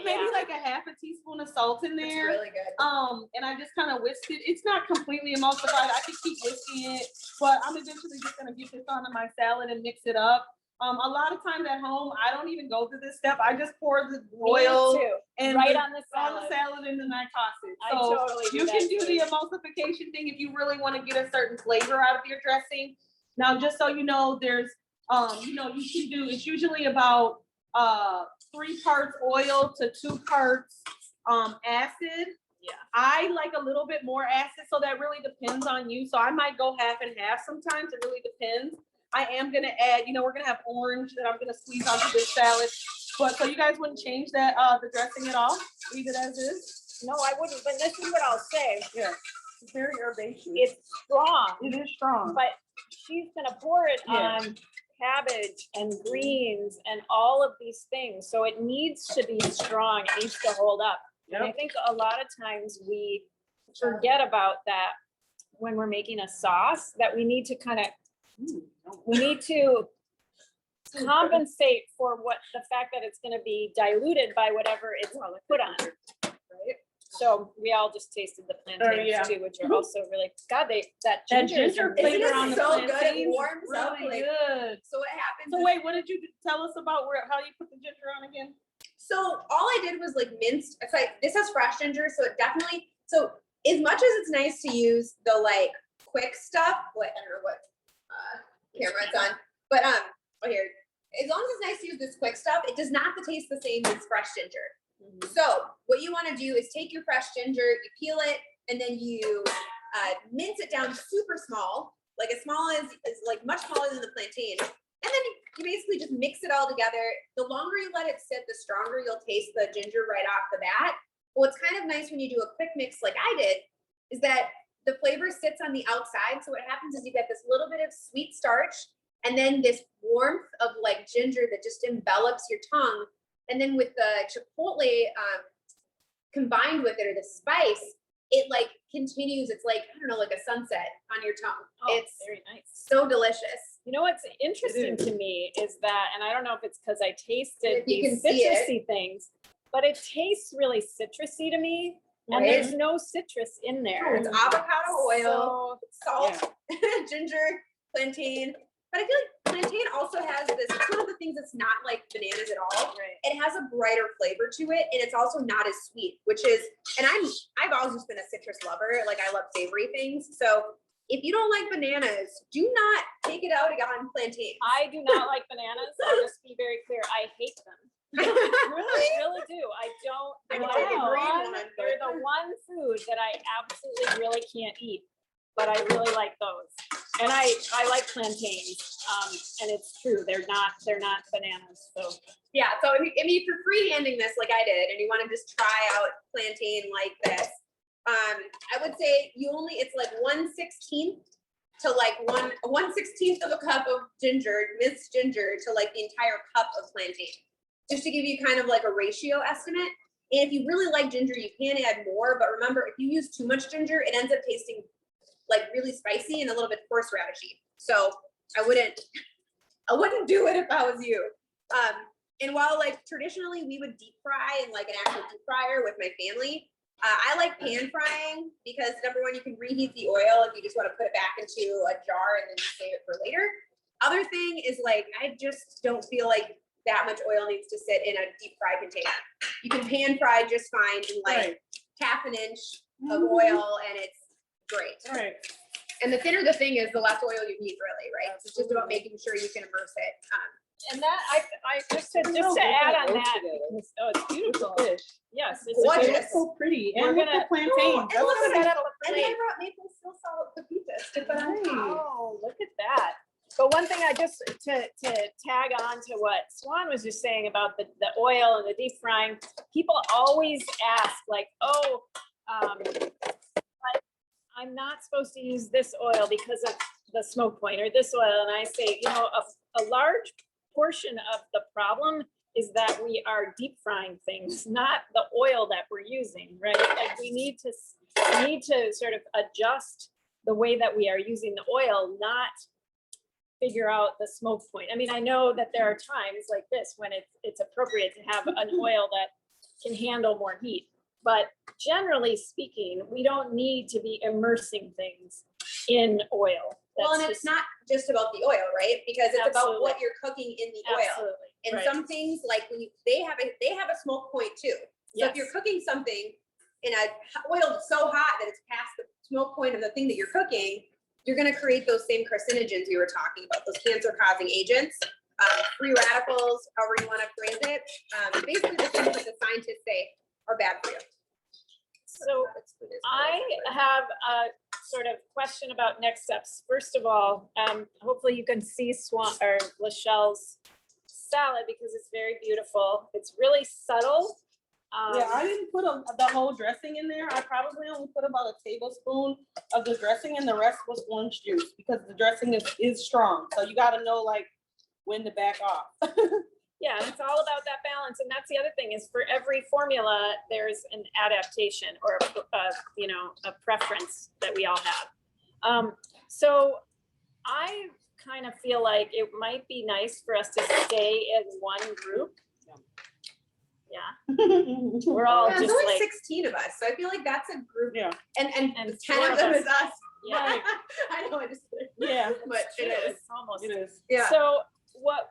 maybe like a half a teaspoon of salt in there. It's really good. And I just kind of whisked it. It's not completely emulsified. I could keep whisking it, but I'm eventually just gonna get this onto my salad and mix it up. A lot of times at home, I don't even go through this step. I just pour the oil and right on the salad and then I toss it. I So totally do you that can do too. the emulsification thing if you really want to get a certain flavor out of your dressing. Now, just so you know, there's, you can do, it's usually about 3 parts oil to 2 parts acid. Yeah. I like a little bit more acid, so that really depends on you. So I might go half and half sometimes. It really depends. I am gonna add, we're gonna have orange that I'm gonna squeeze onto this salad. But so you guys wouldn't change that the dressing at all? Leave it as is? No, I wouldn't, but this is what I'll say. Yeah. It's very herbaceous. It's strong, It is strong. but she's gonna pour it Yeah. on cabbage and greens and all of these things. So it needs to be strong, it needs to hold up. And I Yep. think a lot of times we forget about that when we're making a sauce, that we need to compensate for the fact that it's gonna be diluted by whatever it's put on, right? So we all just tasted the plantains yeah. too, which are also really, God, that That ginger is ginger amazing. flavor on the so good, it plantains, warms up, really like- good. So what happens? So is- wait, what did you tell us about how you put the ginger on again? So all I did was like minced. It's like this has fresh ginger, so it definitely. So as much as it's nice to use the like quick stuff, I don't know what camera it's on, but here, as long as it's nice it does not taste the same as fresh ginger. So what you want to do is take your fresh ginger, you peel it, and then you mince it down super small, like as small as like much smaller than the plantain. And then you basically just mix it all together. The longer you let it sit, the stronger you'll taste the ginger right off the bat. But what's kind of nice when you do a quick mix like I did is that the flavor sits on the outside. So what happens is you get this little bit of sweet starch and then this warmth of like ginger that just envelops your tongue. And then with the chipotle combined with it, or the spice, it like continues. It's like, I don't know, like a sunset on your tongue. Oh, It's very nice. so delicious. You know what's interesting to me is that, and I don't know if it's because I tasted If you these can see it. citrusy things, but it tastes really citrusy to me, and Right? there's no citrus in there. It's avocado oil, So, salt, ginger, plantain. But I feel like plantain also has this, it's one of the things that's not like bananas at all. right. It has a brighter flavor to it, and it's also not as sweet, which is, and I've always just been a citrus lover. Like I love savory things. So if you don't like bananas, do not take it out on plantain. I do not like bananas. I'll just be very clear. I hate them. I really do. I don't. I They're can take a the green one- one, They're but- the one food that I absolutely really can't eat, but I really like those. And I like plantains. And it's true. They're not bananas. So Yeah, so if you're freehanding this like I did, and you want to just try out plantain like this, I would say it's like 1/16 to like 1/16 of a cup of ginger, minced ginger, to like the entire cup of plantain, just to give you kind of like a ratio estimate. And if you really like ginger, you can add more, but remember, if you use too much ginger, it ends up tasting like really spicy and a little bit horseradishy. So I wouldn't do it if I was you. And while like traditionally we would deep fry in like an actual deep fryer with my family, I like pan frying because number one, you can reheat the oil if you just want to put it back into a jar and then save it for later. Other thing is like, I just don't feel like that much oil needs to sit in a deep fry container. You can pan fry just fine in like half an inch of oil, and it's great. right. And the thinner the thing is, the less oil you need, really, right? It's just about making sure you can immerse it. And that I just to add on that, because, oh, it's beautiful. Yes, it's Gorgeous. gorgeous. So pretty. We're And with gonna- the plantain. and look at set that. up a And plate. I brought maple still salt pepitas to put on top. Oh, look at that. But one thing I just to tag on to what Suan was just saying about the oil and the deep frying, people always ask like, oh, I'm not supposed to use this oil because of the smoke point or this oil. And I say, you know, a large portion of the problem is that we are deep frying things, not the oil that we're using, right? Like we need to sort of adjust the way that we are using the oil, not figure out the smoke point. I mean, I know that there are times like this when it's appropriate to have an oil that can handle more heat. But generally speaking, we don't need to be immersing things in oil. Well, and it's not just about the oil, right? Because it's Absolutely. about what you're cooking in the oil. Absolutely. And right. some things, like when they have a smoke point too. So if you're Yes. cooking something in a oil so hot that it's past the smoke point of the thing that you're cooking, you're going to create those same carcinogens we were talking about, those cancer-causing agents, free radicals, however you want to phrase it. Basically, the things that the scientists say are bad for you. So I have a sort of question about next steps. First of all, hopefully you can see Suan or Lachelle's salad because it's very beautiful. It's really subtle. Yeah, I didn't put the whole dressing in there. I probably only put about a tablespoon of the dressing, and the rest was orange juice because the dressing is strong. So you got to know like when to back off. Yeah, and it's all about that balance. And that's the other thing is for every formula, there's an adaptation or a preference that we all have. So I kind of feel like it might be nice for us to stay in one group. Yeah, we're all There's just only like, 16 of us, so I feel like that's a group. Yeah. And And 10 4 of of them us. is us. yeah, I know, I just, Yeah, but it is. it's almost. it is. Yeah. So what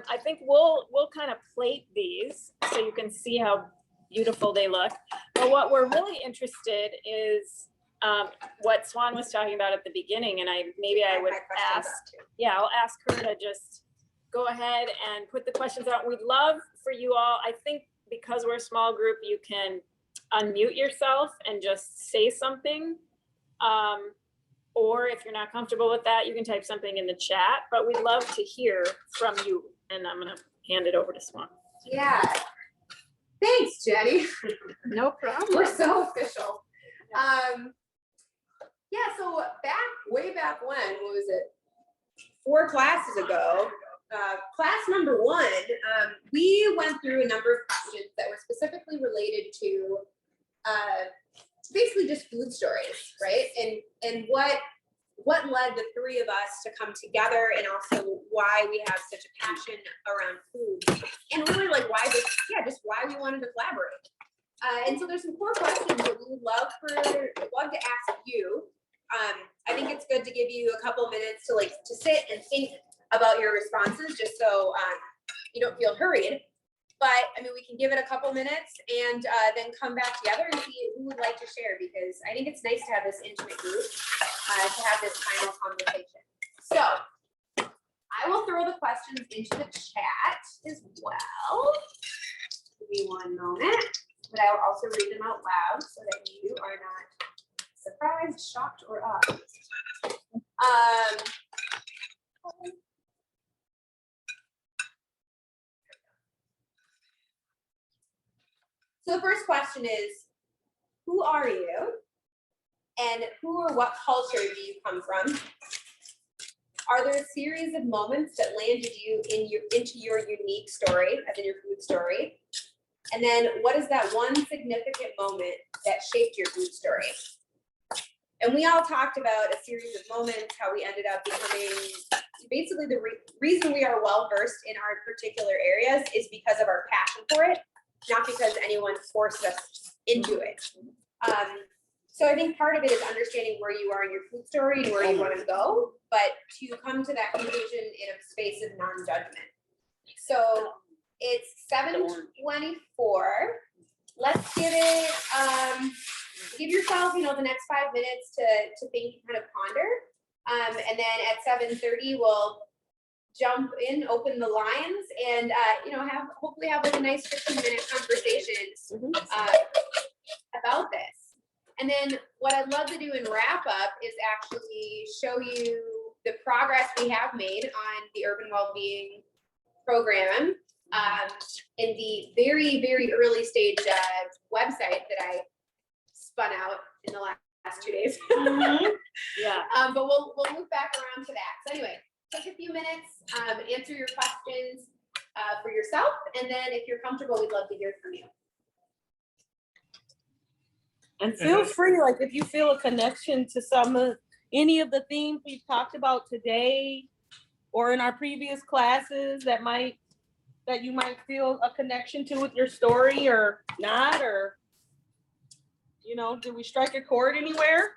I think we'll kind of plate these so you can see how beautiful they look. But what we're really interested is what Suan was talking about at the beginning, and I would I have questions ask, about too. yeah, I'll ask her to just go ahead and put the questions out. We'd love for you all, I think because we're a small group, you can unmute yourself and just say something. Or if you're not comfortable with that, you can type something in the chat, but we'd love to hear from you. And I'm gonna hand it over to Suan. Yeah. Thanks, Jenny. No problem. We're so official. Yeah, so way back when, what was it? 4 classes ago, class number 1, we went through a number of questions that were specifically related to basically just food stories, right? And what led the 3 of us to come together, and also why we have such a passion around food, and really like just why we wanted to collaborate. And so there's some core questions that we would love to ask you. I think it's good to give you a couple minutes to sit and think about your responses, just so you don't feel hurried. But I mean, we can give it a couple minutes and then come back together and see who would like to share, because I think it's nice to have this intimate group to have this final conversation. So I will throw the questions into the chat as well. Give me one moment, but I will also read them out loud so that you are not surprised, shocked, or up. So the first question is, who are you? And who or what culture do you come from? Are there a series of moments that landed you into your unique story, as in your food story? And then what is that one significant moment that shaped your food story? And we all talked about a series of moments, how we ended up becoming, basically the reason we are well-versed in our particular areas is because of our passion for it, not because anyone forced us into it. So I think part of it is understanding where you are in your food story and where you want to go, but to come to that conclusion in a space of non-judgment. So it's 7:24. Let's give it, give yourself, the next 5 minutes to think and kind of ponder. And then at 7:30, we'll jump in, open the lines, and hopefully have like a nice 15-minute conversation about this. And then what I'd love to do in wrap up is actually show you the progress we have made on the Urban Wellbeing program in the very, very early stage website that I spun out in the last 2 days. Yeah. But we'll move back around to that. So anyway, take a few minutes, answer your questions for yourself, and then if you're comfortable, we'd love to hear from you. And feel free, like if you feel a connection to any of the themes we've talked about today or in our previous classes that you might feel a connection to with your story or not, or did we strike a chord anywhere?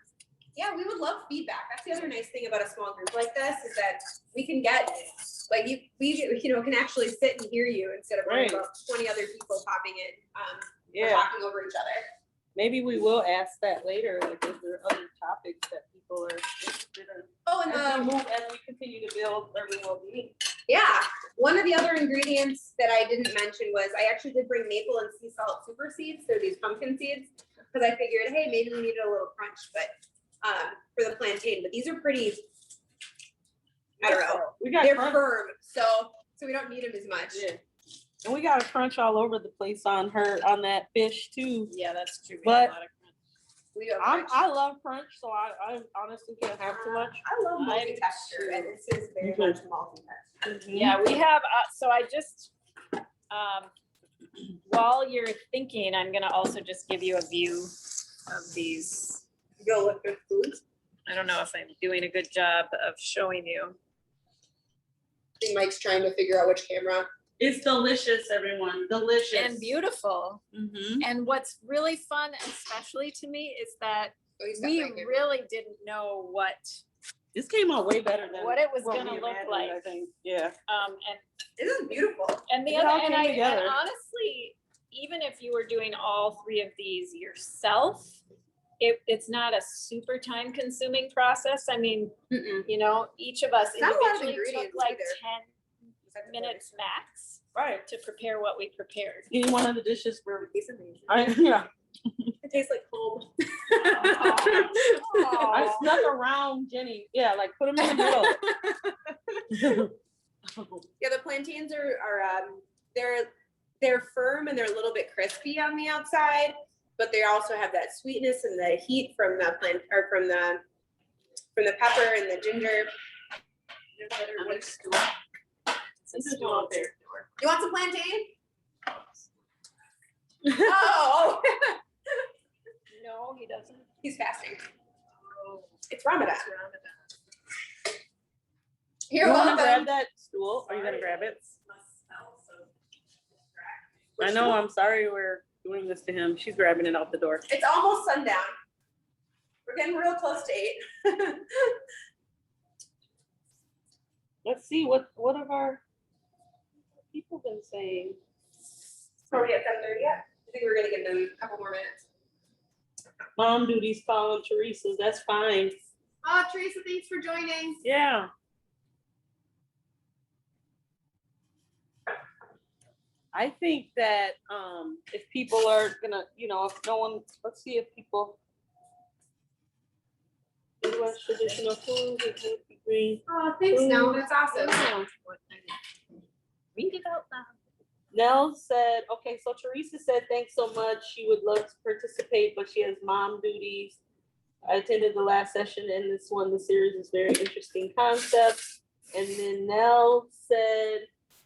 Yeah, we would love feedback. That's the other nice thing about a small group like this, is that we can get we can actually sit and hear you instead of worrying about 20 other people popping in or talking over each other. Maybe we will ask that later, like if there are other topics that people are interested in. Oh, and as we continue to build urban well-being. Yeah, one of the other ingredients that I didn't mention was I actually did bring maple and sea salt super seeds. They're these pumpkin seeds, because I figured, hey, maybe we needed a little crunch, but for the plantain. But these are pretty, I don't know, they're firm, so we don't need them as much. Yeah. And we got a crunch all over the place on that fish too. Yeah, that's true. But I love crunch, so I honestly can't have too much. I love multi-texture, and this is very much multi-texture. Yeah, we have, so I just, while you're thinking, I'm gonna also just give you a view of these. Go look for foods. I don't know if I'm doing a good job of showing you. I think Mike's trying to figure out which camera. It's delicious, everyone. Delicious. And beautiful. Mm-hmm. And what's really fun, especially to me, is that we really didn't know what this came out way better than what it was what gonna we look imagined, like. I think. Yeah. And This is beautiful. and the It all other, and came together. honestly, even if you were doing all 3 of these yourself, it's not a super time consuming process. I mean, each of us Not a lot of individually took ingredients like either. 10, minutes max Right. to prepare what we prepared. Eating one of the dishes for, He's amazing. yeah. It tastes like home. I snuck around Jenny. Yeah, like put them in the middle. Yeah, the plantains are they're firm and they're a little bit crispy on the outside, but they also have that sweetness and the heat from the plant or from the pepper and the ginger. You want some plantain? Oh, No, he doesn't. he's fasting. It's Ramadan. You're You wanna grab welcome. that stool? Are you gonna grab it? I know, I'm sorry we're doing this to him. She's grabbing it out the door. It's almost sundown. We're getting real close to 8. Let's see, what have our people been saying? Are we at 7:30 yet? I think we're gonna give them a couple more minutes. Mom duties following Teresa's, that's fine. Oh, Teresa, thanks for joining. Yeah. I think that if people are gonna, if no one, let's see if people. Midwest traditional food, green. Oh, thanks, Nell. That's awesome. Yeah. Read it out loud. Nell said, okay, so Teresa said, thanks so much. She would love to participate, but she has mom duties. I attended the last session and this one, the series is very interesting concept. And then Nell said,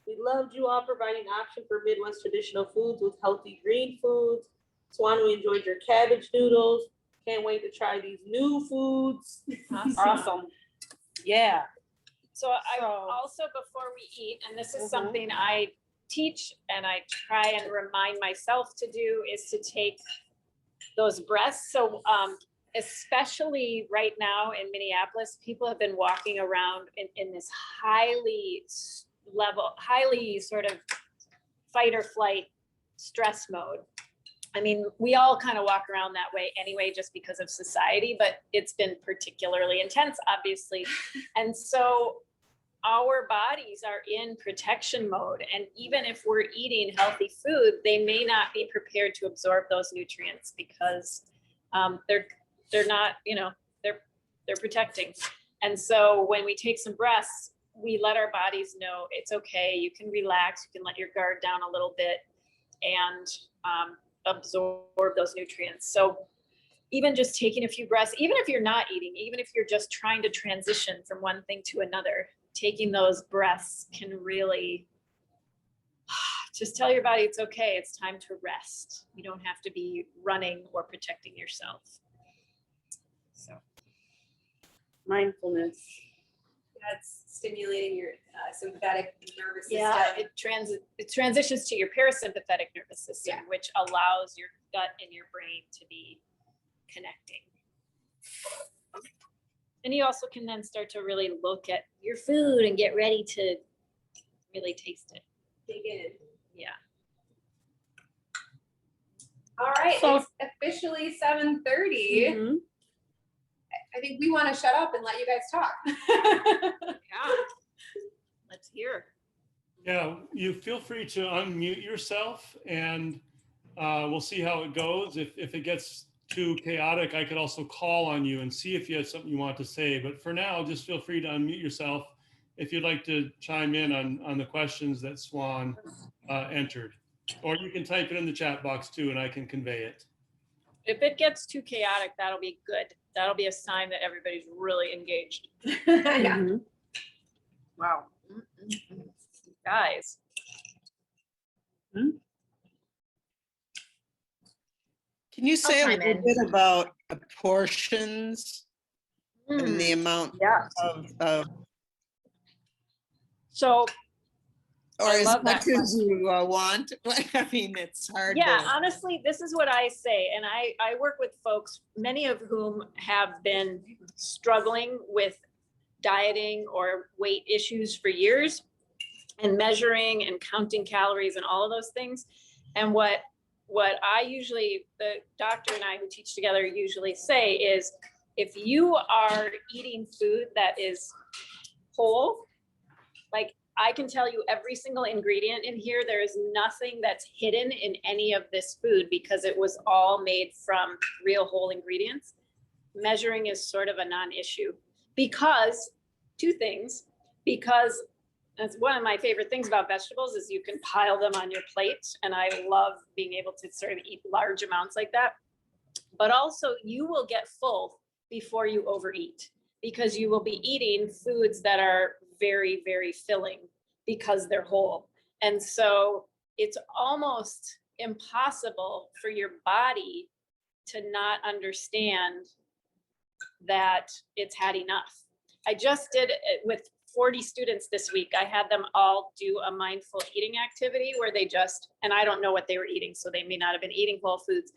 we loved you all providing option for Midwest traditional foods with healthy green foods. Suan, we enjoyed your cabbage noodles. Can't wait to try these new foods. Awesome. Yeah. So I also, before we eat, and this is something I teach and I try and remind myself to do, is to take those breaths. So especially right now in Minneapolis, people have been walking around in this highly sort of fight or flight stress mode. I mean, we all kind of walk around that way anyway, just because of society, but it's been particularly intense, obviously. And so our bodies are in protection mode. And even if we're eating healthy food, they may not be prepared to absorb those nutrients because they're not, they're protecting. And so when we take some breaths, we let our bodies know it's okay. You can relax, you can let your guard down a little bit and absorb those nutrients. So even just taking a few breaths, even if you're not eating, even if you're just trying to transition from one thing to another, taking those breaths can really just tell your body it's okay. It's time to rest. You don't have to be running or protecting yourself. So Mindfulness. That's stimulating your sympathetic nervous system. yeah, it transitions to your parasympathetic nervous system, which allows your gut and your brain to be connecting. And you also can then start to really look at your food and get ready to really taste it. Dig in. Yeah. All right, So- it's officially 7:30. Mhm. I think we want to shut up and let you guys talk. Yeah. Let's hear. Yeah, you feel free to unmute yourself and we'll see how it goes. If it gets too chaotic, I could also call on you and see if you have something you want to say. But for now, just feel free to unmute yourself if you'd like to chime in on the questions that Suan entered. Or you can type it in the chat box too, and I can convey it. If it gets too chaotic, that'll be good. That'll be a sign that everybody's really engaged. Yeah. Mhm. Wow. Guys. Can you say a chime little in. bit about the portions and the amount Yeah. of, So or I as love much that as you want? I mean, it's hard yeah, to. honestly, this is what I say. And I work with folks, many of whom have been struggling with dieting or weight issues for years and measuring and counting calories and all of those things. And what I usually, the doctor and I who teach together usually say is, if you are eating food that is whole, like I can tell you every single ingredient in here. There is nothing that's hidden in any of this food because it was all made from real whole ingredients. Measuring is sort of a non-issue because two things, because that's one of my favorite things about vegetables is you can pile them on your plate. And I love being able to sort of eat large amounts like that. But also you will get full before you overeat because you will be eating foods that are very, very filling because they're whole. And so it's almost impossible for your body to not understand that it's had enough. I just did it with 40 students this week. I had them all do a mindful eating activity where they just, and I don't know what they were eating, so they may not have been eating whole foods,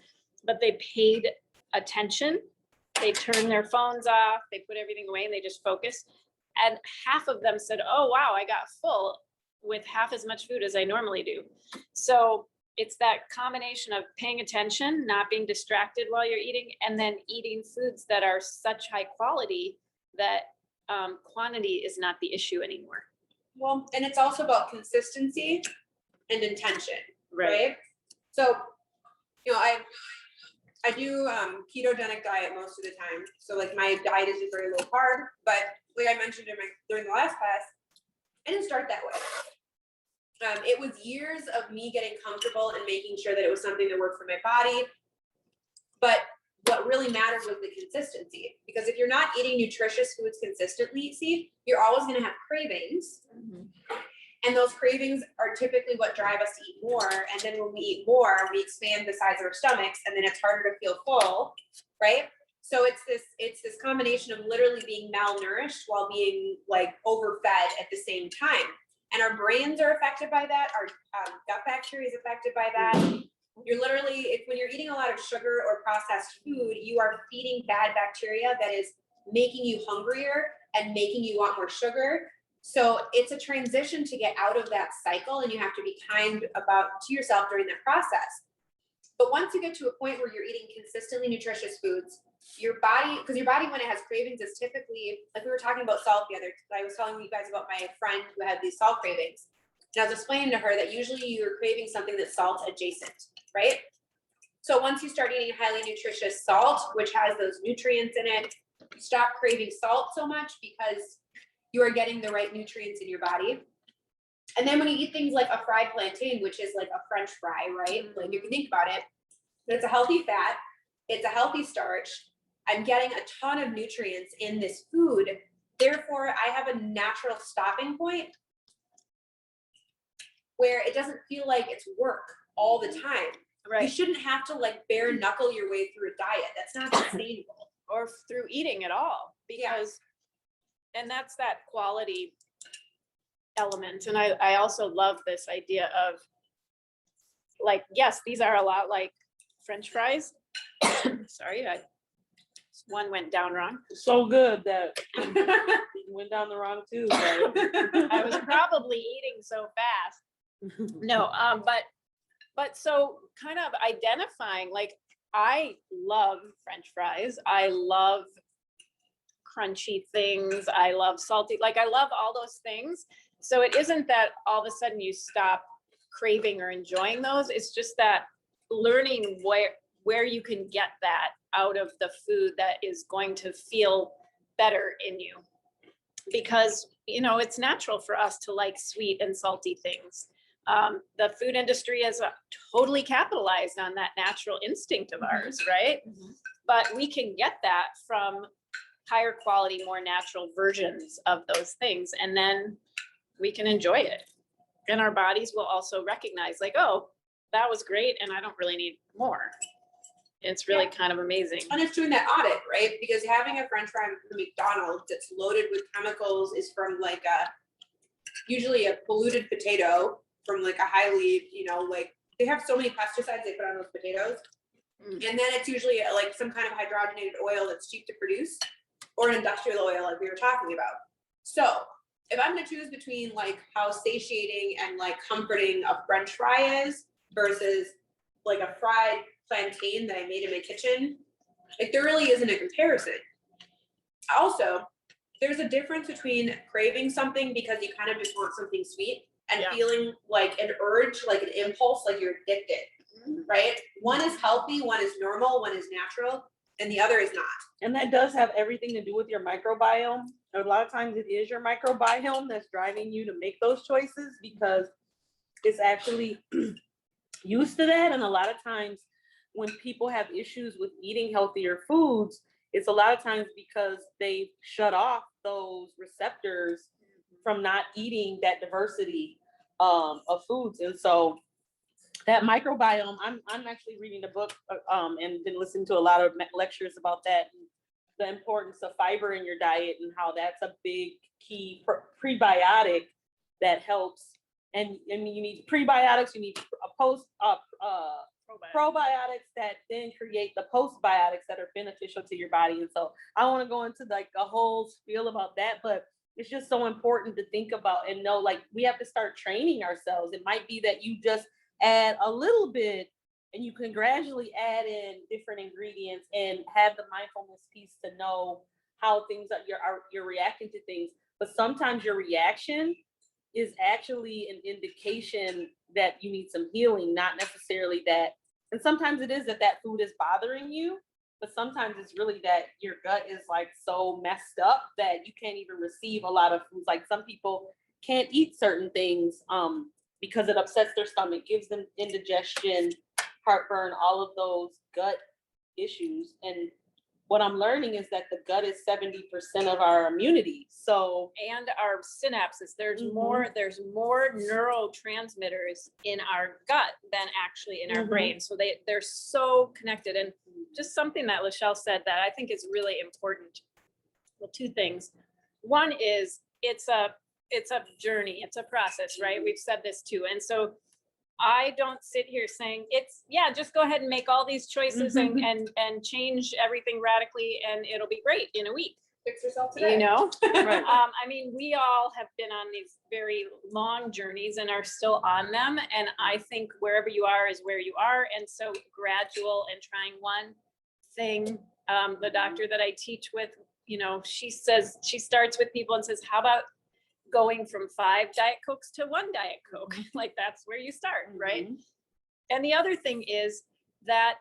but they paid attention. They turned their phones off, they put everything away and they just focused. And half of them said, oh, wow, I got full with half as much food as I normally do. So it's that combination of paying attention, not being distracted while you're eating, and then eating foods that are such high quality that quantity is not the issue anymore. Well, and it's also about consistency and intention, right? So, you know, I do ketogenic diet most of the time. So like my diet is very low carb, but like I mentioned during the last class, I didn't start that way. It was years of me getting comfortable and making sure that it was something that worked for my body. But what really matters was the consistency, because if you're not eating nutritious foods consistently, see, you're always going to have cravings. Mm-hmm. And those cravings are typically what drive us to eat more. And then when we eat more, we expand the size of our stomachs, and then it's harder to feel full, right? So it's this combination of literally being malnourished while being like overfed at the same time. And our brains are affected by that. Our gut bacteria is affected by that. You're literally, when you're eating a lot of sugar or processed food, you are feeding bad bacteria that is making you hungrier and making you want more sugar. So it's a transition to get out of that cycle, and you have to be kind to yourself during that process. But once you get to a point where you're eating consistently nutritious foods, your body, because your body when it has cravings is typically, like we were talking about salt the other, I was telling you guys about my friend who had these salt cravings. And I was explaining to her that usually you're craving something that's salt adjacent, right? So once you start eating highly nutritious salt, which has those nutrients in it, you stop craving salt so much because you are getting the right nutrients in your body. And then when you eat things like a fried plantain, which is like a French fry, right? Like if you think about it, it's a healthy fat, it's a healthy starch. I'm getting a ton of nutrients in this food. Therefore, I have a natural stopping point where it doesn't feel like it's work all the time. Right. You shouldn't have to like bare knuckle your way through a diet. That's not sustainable. Or through eating at all, because, and that's that quality element. And I also love this idea of like, yes, these are a lot like French fries. Sorry, one went down wrong. So good that went down the wrong too. I was probably eating so fast. No, but so kind of identifying, like I love French fries. I love crunchy things. I love salty, like I love all those things. So it isn't that all of a sudden you stop craving or enjoying those. It's just that learning where you can get that out of the food that is going to feel better in you. Because, you know, it's natural for us to like sweet and salty things. The food industry has totally capitalized on that natural instinct of ours, right? Mm-hmm. But we can get that from higher quality, more natural versions of those things. And then we can enjoy it. And our bodies will also recognize like, oh, that was great. And I don't really need more. It's really kind of amazing. And it's doing that audit, right? Because having a French fry from McDonald's that's loaded with chemicals is from like usually a polluted potato from like a highly, you know, like they have so many pesticides they put on those potatoes. And then it's usually like some kind of hydrogenated oil that's cheap to produce, or an industrial oil like we were talking about. So if I'm gonna choose between like how satiating and like comforting a French fry is versus like a fried plantain that I made in my kitchen, like there really isn't a comparison. Also, there's a difference between craving something because you kind of just want something sweet and Yeah. feeling like an urge, like an impulse, like you're addicted, right? One is healthy, one is normal, one is natural, and the other is not. And that does have everything to do with your microbiome. A lot of times it is your microbiome that's driving you to make those choices because it's actually used to that. And a lot of times when people have issues with eating healthier foods, it's a lot of times because they shut off those receptors from not eating that diversity of foods. And so that microbiome, I'm actually reading a book and been listening to a lot of lectures about that, and the importance of fiber in your diet and how that's a big key prebiotic that helps. And I mean, you need prebiotics, you need probiotics that then create the postbiotics that are beneficial to your body. And so I don't want to go into like a whole spiel about that, but it's just so important to think about and know, like, we have to start training ourselves. It might be that you just add a little bit and you can gradually add in different ingredients and have the mindfulness piece to know how things are, you're reacting to things. But sometimes your reaction is actually an indication that you need some healing, not necessarily that. And sometimes it is that food is bothering you, but sometimes it's really that your gut is like so messed up that you can't even receive a lot of foods. Like some people can't eat certain things because it upsets their stomach, gives them indigestion, heartburn, all of those gut issues. And what I'm learning is that the gut is 70% of our immunity. So, And our synapses, there's Mhm. more neurotransmitters in our gut than actually in our Mhm. brain. So they're so connected. And just something that Lachelle said that I think is really important. Well, two things. One is it's a journey, it's a process, right? We've said this too. And so I don't sit here saying just go ahead and make all these choices and change everything radically and it'll be great in a week. Fix yourself today. You know, right. I mean, we all have been on these very long journeys and are still on them. And I think wherever you are is where you are. And so gradual and trying one thing. The doctor that I teach with, you know, she starts with people and says, how about going from 5 Diet Cokes to 1 Diet Coke? Like that's where you start, right? And the other thing is that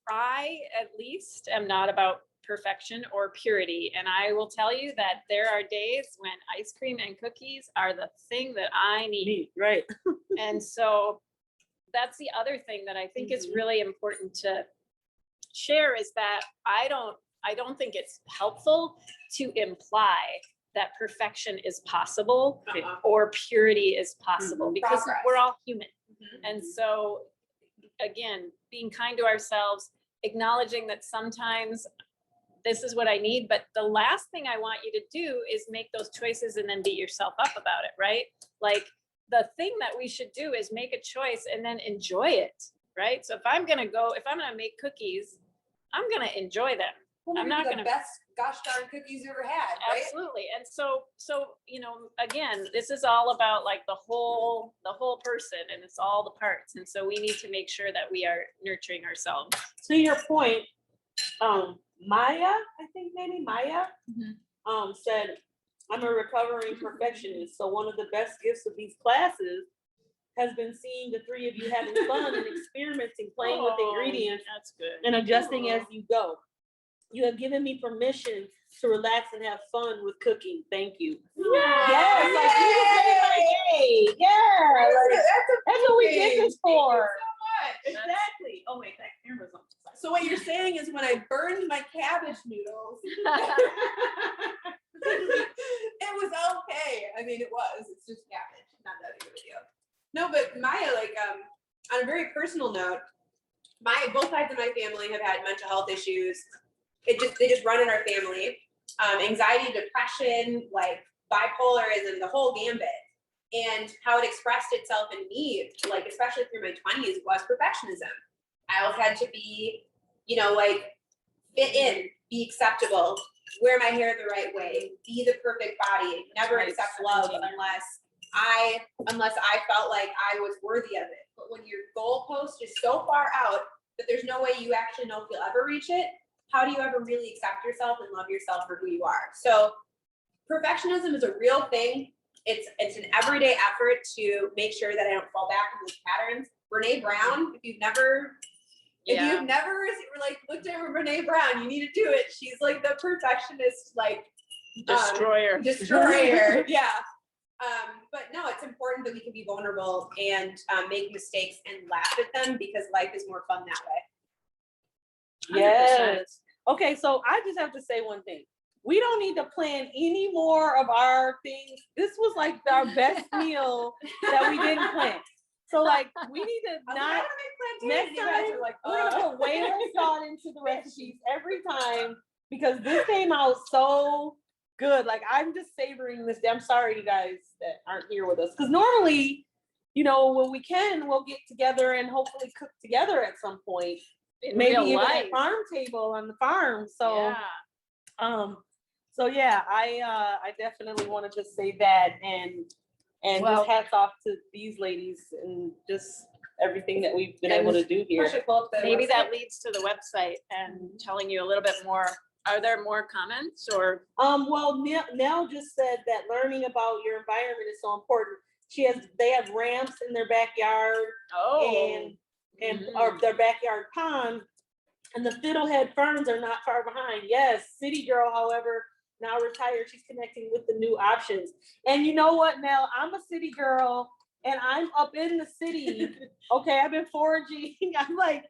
I at least am not about perfection or purity. And I will tell you that there are days when ice cream and cookies are the thing that I need. Right. And so that's the other thing that I think is really important to share is that I don't think it's helpful to imply that perfection is possible or purity is possible because Progress. we're all human. And so again, being kind to ourselves, acknowledging that sometimes this is what I need, but the last thing I want you to do is make those choices and then beat yourself up about it, right? Like the thing that we should do is make a choice and then enjoy it, right? So if I'm gonna make cookies, I'm gonna enjoy them. Well, I'm not the gonna- best gosh darn cookies you ever had, right? Absolutely. And so, you know, again, this is all about like the whole person and it's all the parts. And so we need to make sure that we are nurturing ourselves. To your point, Maya, I think maybe Maya, said, I'm a recovering perfectionist. So one of the best gifts of these classes has been seeing the three of you having fun and experimenting, playing with ingredients That's good. and adjusting as you go. You have given me permission to relax and have fun with cooking. Thank you. Yes, like you just made my day. Yeah, like, that's what we did this for. Exactly. Oh wait, that camera's on. So what you're saying is when I burned my cabbage noodles, it was okay. I mean, it was. It's just cabbage, not that big of a deal. No, but Maya, like, on a very personal note, both sides of my family have had mental health issues. They just run in our family. Anxiety, depression, like bipolarism, the whole gambit. And how it expressed itself in me, like especially through my 20s, was perfectionism. I always had to be, you know, like fit in, be acceptable, wear my hair the right way, be the perfect body, never accept love unless I felt like I was worthy of it. But when your goalpost is so far out that there's no way you actually know if you'll ever reach it, how do you ever really accept yourself and love yourself for who you are? So perfectionism is a real thing. It's an everyday effort to make sure that I don't fall back in those patterns. Brene Brown, if you've never like looked at Brene Brown, you need to do it. She's like the perfectionist, like Destroyer. destroyer. Yeah. But no, it's important that we can be vulnerable and make mistakes and laugh at them because life is more fun that way. 100%. Yes. Okay, so I just have to say one thing. We don't need to plan any more of our things. This was like our best meal that we didn't plan. So like we need to not next time we're gonna put way less thought into the recipes every time because this came out so good. Like I'm just savoring this. I'm sorry you guys that aren't here with us. Because normally, you know, when we can, we'll get together and hopefully cook together at some point. In Maybe real even life. at farm table on the farm. So Yeah. so yeah, I definitely want to just say that and Well- just hats off to these ladies and just everything that we've been able to do here. Maybe that leads to the website and telling you a little bit more. Are there more comments or? Well, Nell just said that learning about your environment is so important. They have ramps in their backyard and or their backyard pond, and the fiddlehead ferns are not far behind. Yes, City Girl, however, now retired, she's connecting with the new options. And you know what, Nell? I'm a city girl and I'm up in the city. Okay, I've been foraging. I'm like,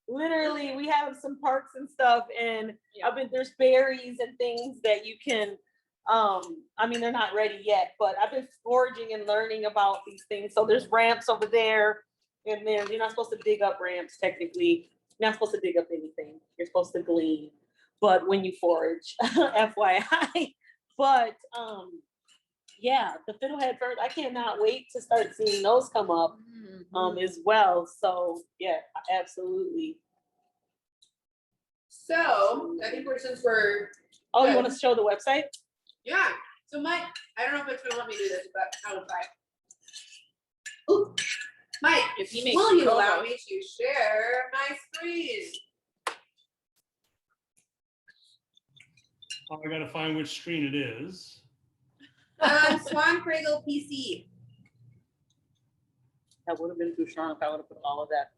literally, we have some parks and stuff, and there's berries and things that you can, I mean, they're not ready yet, but I've been foraging and learning about these things. So there's ramps over there, and then you're not supposed to dig up ramps technically. You're not supposed to dig up anything. You're supposed to glean. But when you forage, FYI. But yeah, the fiddlehead ferns, I cannot wait to start seeing those come up as well. So yeah, absolutely. So I think since we're Oh, you want to show the website? yeah. So Mike, I don't know if it's gonna let me do this, but I will try. Ooh. Mike, If he makes will you allow co-host. me to share my screen? Oh, I gotta find which screen it is. Swan Cradle PC. That would have been too strong if I would have put all of that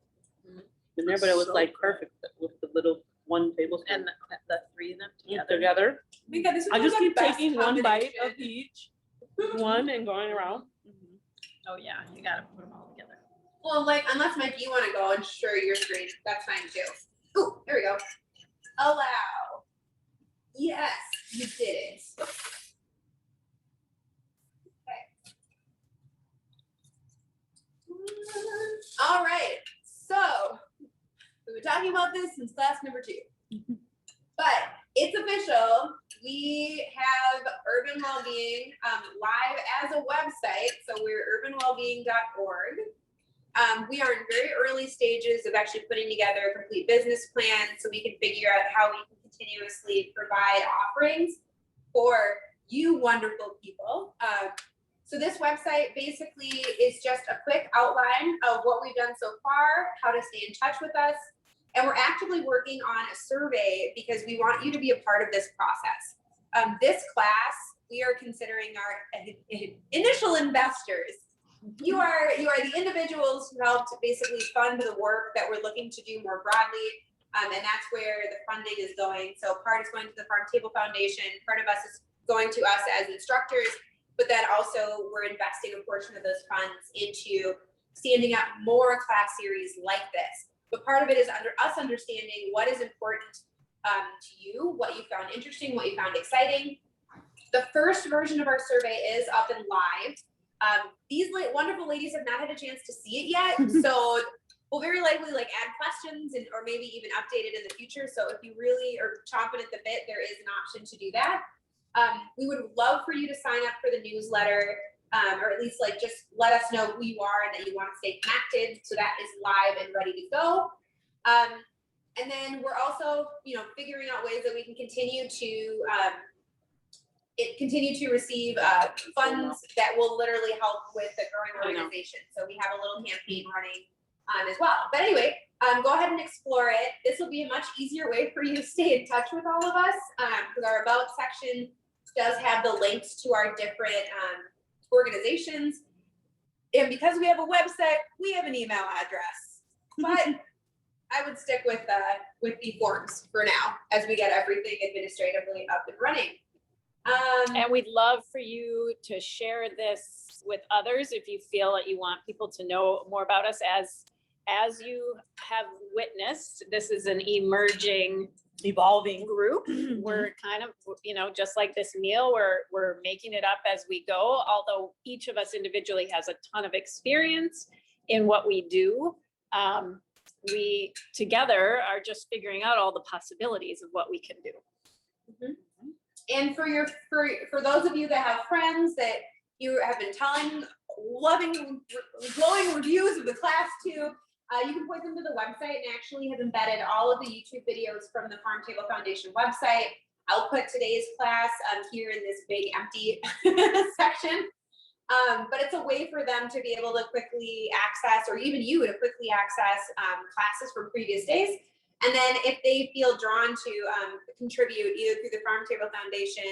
Mhm. in there, but it was So like good. perfect with the little one tablespoon. And the three of them together. Because this I just the keep best taking one bite of combination. each one and going around. Oh yeah, you gotta put them all together. Well, like, unless Mike, you want to go and share your screen, that's fine too. Ooh, there we go. Allow. Yes, you did it. All right, so we've been talking about this since class number 2, but it's official. We have Urban Wellbeing live as a website, so we're urbanwellbeing.org. We are in very early stages of actually putting together a complete business plan so we can figure out how we can continuously provide offerings for you wonderful people. So this website basically is just a quick outline of what we've done so far, how to stay in touch with us, and we're actively working on a survey because we want you to be a part of this process. This class, we are considering our initial investors. You are the individuals who helped basically fund the work that we're looking to do more broadly, and that's where the funding is going. So part is going to the Farm Table Foundation, part of us is going to us as instructors, but then also we're investing a portion of those funds into standing up more class series like this. But part of it is us understanding what is important to you, what you found interesting, what you found exciting. The first version of our survey is up and live. These wonderful ladies have not had a chance to see it yet, so we'll very likely add questions or maybe even update it in the future. So if you really are chomping at the bit, there is an option to do that. We would love for you to sign up for the newsletter, or at least just let us know who you are and that you want to stay connected. So that is live and ready to go. And then we're also, figuring out ways that we can continue to receive funds that will literally help with the growing organization. So we have a little campaign running as well. But anyway, go ahead and explore it. This will be a much easier way for you to stay in touch with all of us because our About section does have the links to our different organizations. And because we have a website, we have an email address. But I would stick with the forms for now as we get everything administratively up and running. And we'd love for you to share this with others if you feel that you want people to know more about us. As you have witnessed, this is an evolving group. We're kind of, just like this meal, we're making it up as we go, although each of us individually has a ton of experience in what we do. We together are just figuring out all the possibilities of what we can do. Mm-hmm. And for those of you that have friends that you have been telling loving, glowing reviews of the class to, you can point them to the website, and actually have embedded all of the YouTube videos from the Farm Table Foundation website. I'll put today's class here in this big empty section. But it's a way for them to be able to quickly access, or even you to quickly access classes from previous days. And then if they feel drawn to contribute either through the Farm Table Foundation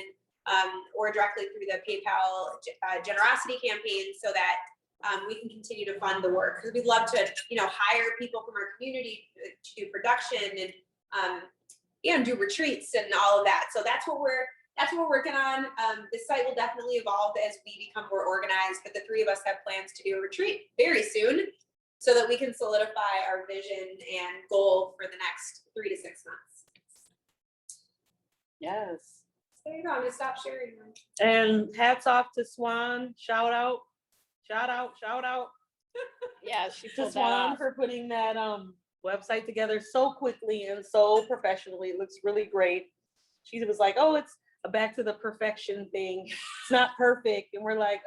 or directly through the PayPal generosity campaign, so that we can continue to fund the work. Because we'd love to, hire people from our community to do production and do retreats and all of that. So that's what we're working on. This site will definitely evolve as we become more organized, but the three of us have plans to do a retreat very soon so that we can solidify our vision and goal for the next 3 to 6 months. Yes. There you go. I'm gonna stop sharing. And hats off to Suan. Shout out. Yeah, she To pulled that Suan off. for putting that website together so quickly and so professionally. It looks really great. She was like, oh, it's a back to the perfection thing. It's not perfect. And we're like,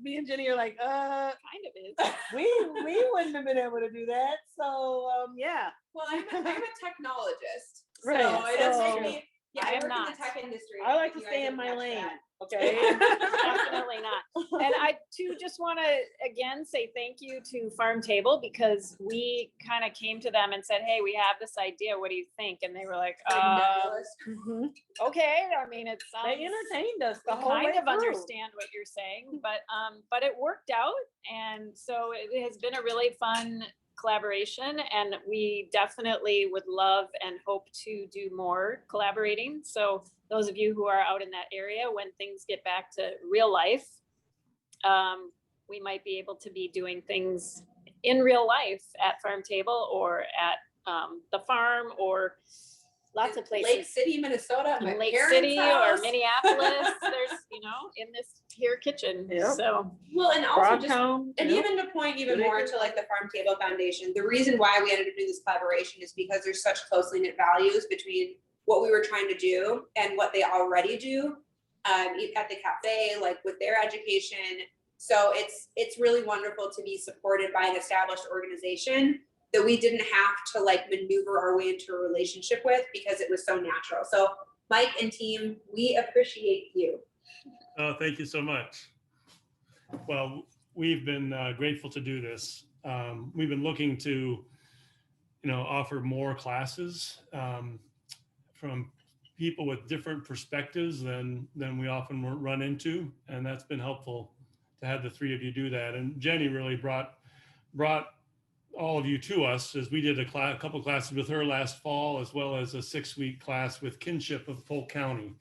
me and Jenny are like, Kind of is. we wouldn't have been able to do that. So yeah. Well, I'm a technologist, Right, so it does so- make me. Yeah, I I am work in not. the tech industry. I like to You guys stay in didn't my catch lane. that. Okay. Definitely not. And I too just want to again say thank you to Farm Table, because we kind of came to them and said, hey, we have this idea. What do you think? And they were like, Nebulous. Mhm. okay. I mean, it sounds They entertained us the whole kind way of through. understand what you're saying, but it worked out. And so it has been a really fun collaboration, and we definitely would love and hope to do more collaborating. So those of you who are out in that area, when things get back to real life, we might be able to be doing things in real life at Farm Table or at the farm or lots of places. Lake City, Minnesota. My Lake parents' City or house. Minneapolis, there's, in this here kitchen. Yep. So Well, and also just Broadtown, and yep. even to point even Good more idea. into like the Farm Table Foundation, the reason why we ended up doing this collaboration is because there's such closely knit values between what we were trying to do and what they already do at the cafe, like with their education. So it's really wonderful to be supported by an established organization that we didn't have to like maneuver our way into a relationship with, because it was so natural. So Mike and team, we appreciate you. Oh, thank you so much. Well, we've been grateful to do this. We've been looking to, offer more classes from people with different perspectives than we often run into, and that's been helpful to have the three of you do that. And Jenny really brought all of you to us, as we did a couple classes with her last fall, as well as a 6-week class with Kinship of Polk County,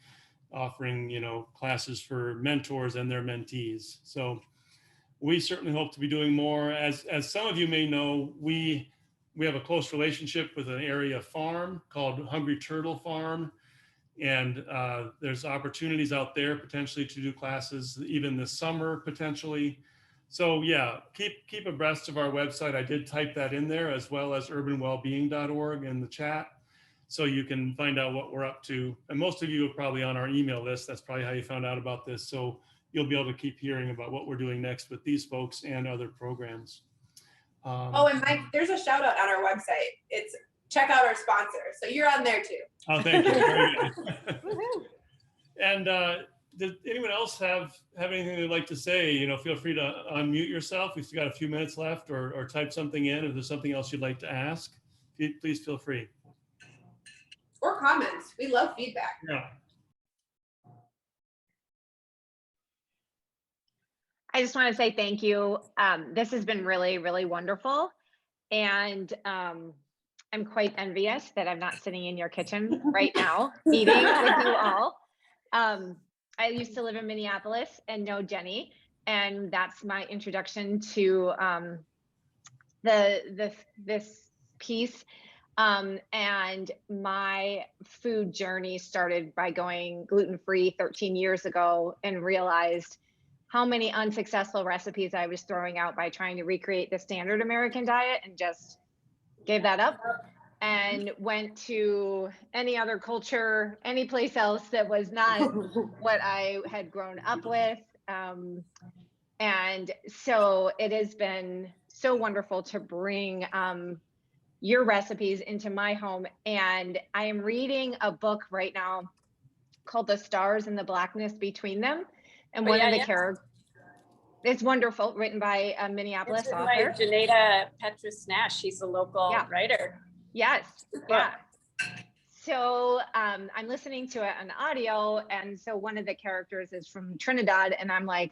offering classes for mentors and their mentees. So we certainly hope to be doing more. As some of you may know, we have a close relationship with an area farm called Hungry Turtle Farm, and there's opportunities out there potentially to do classes even this summer potentially. So yeah, keep abreast of our website. I did type that in there, as well as urbanwellbeing.org in the chat, so you can find out what we're up to. And most of you are probably on our email list. That's probably how you found out about this. So you'll be able to keep hearing about what we're doing next with these folks and other programs. Oh, and Mike, there's a shout out on our website. It's check out our sponsor. So you're on there too. Oh, thank you. Very good. And does anyone else have anything they'd like to say? Feel free to unmute yourself. We've got a few minutes left, or type something in if there's something else you'd like to ask. Please feel free. Or comments. We love feedback. Yeah. I just want to say thank you. This has been really, really wonderful. And I'm quite envious that I'm not sitting in your kitchen right now eating with you all. I used to live in Minneapolis and know Jenny, and that's my introduction to this piece. And my food journey started by going gluten-free 13 years ago and realized how many unsuccessful recipes I was throwing out by trying to recreate the standard American diet, and just gave that up and went to any other culture, any place else that was not what I had grown up with. And so it has been so wonderful to bring your recipes into my home. And I am reading a book right now called The Stars and the Blackness Between Them. And one of the characters, it's wonderful, written by a Minneapolis It's written author. by Janeda Petrus-Nash. She's a local writer. Yes. Yeah. So I'm listening to it on audio. And so one of the characters is from Trinidad. And I'm like,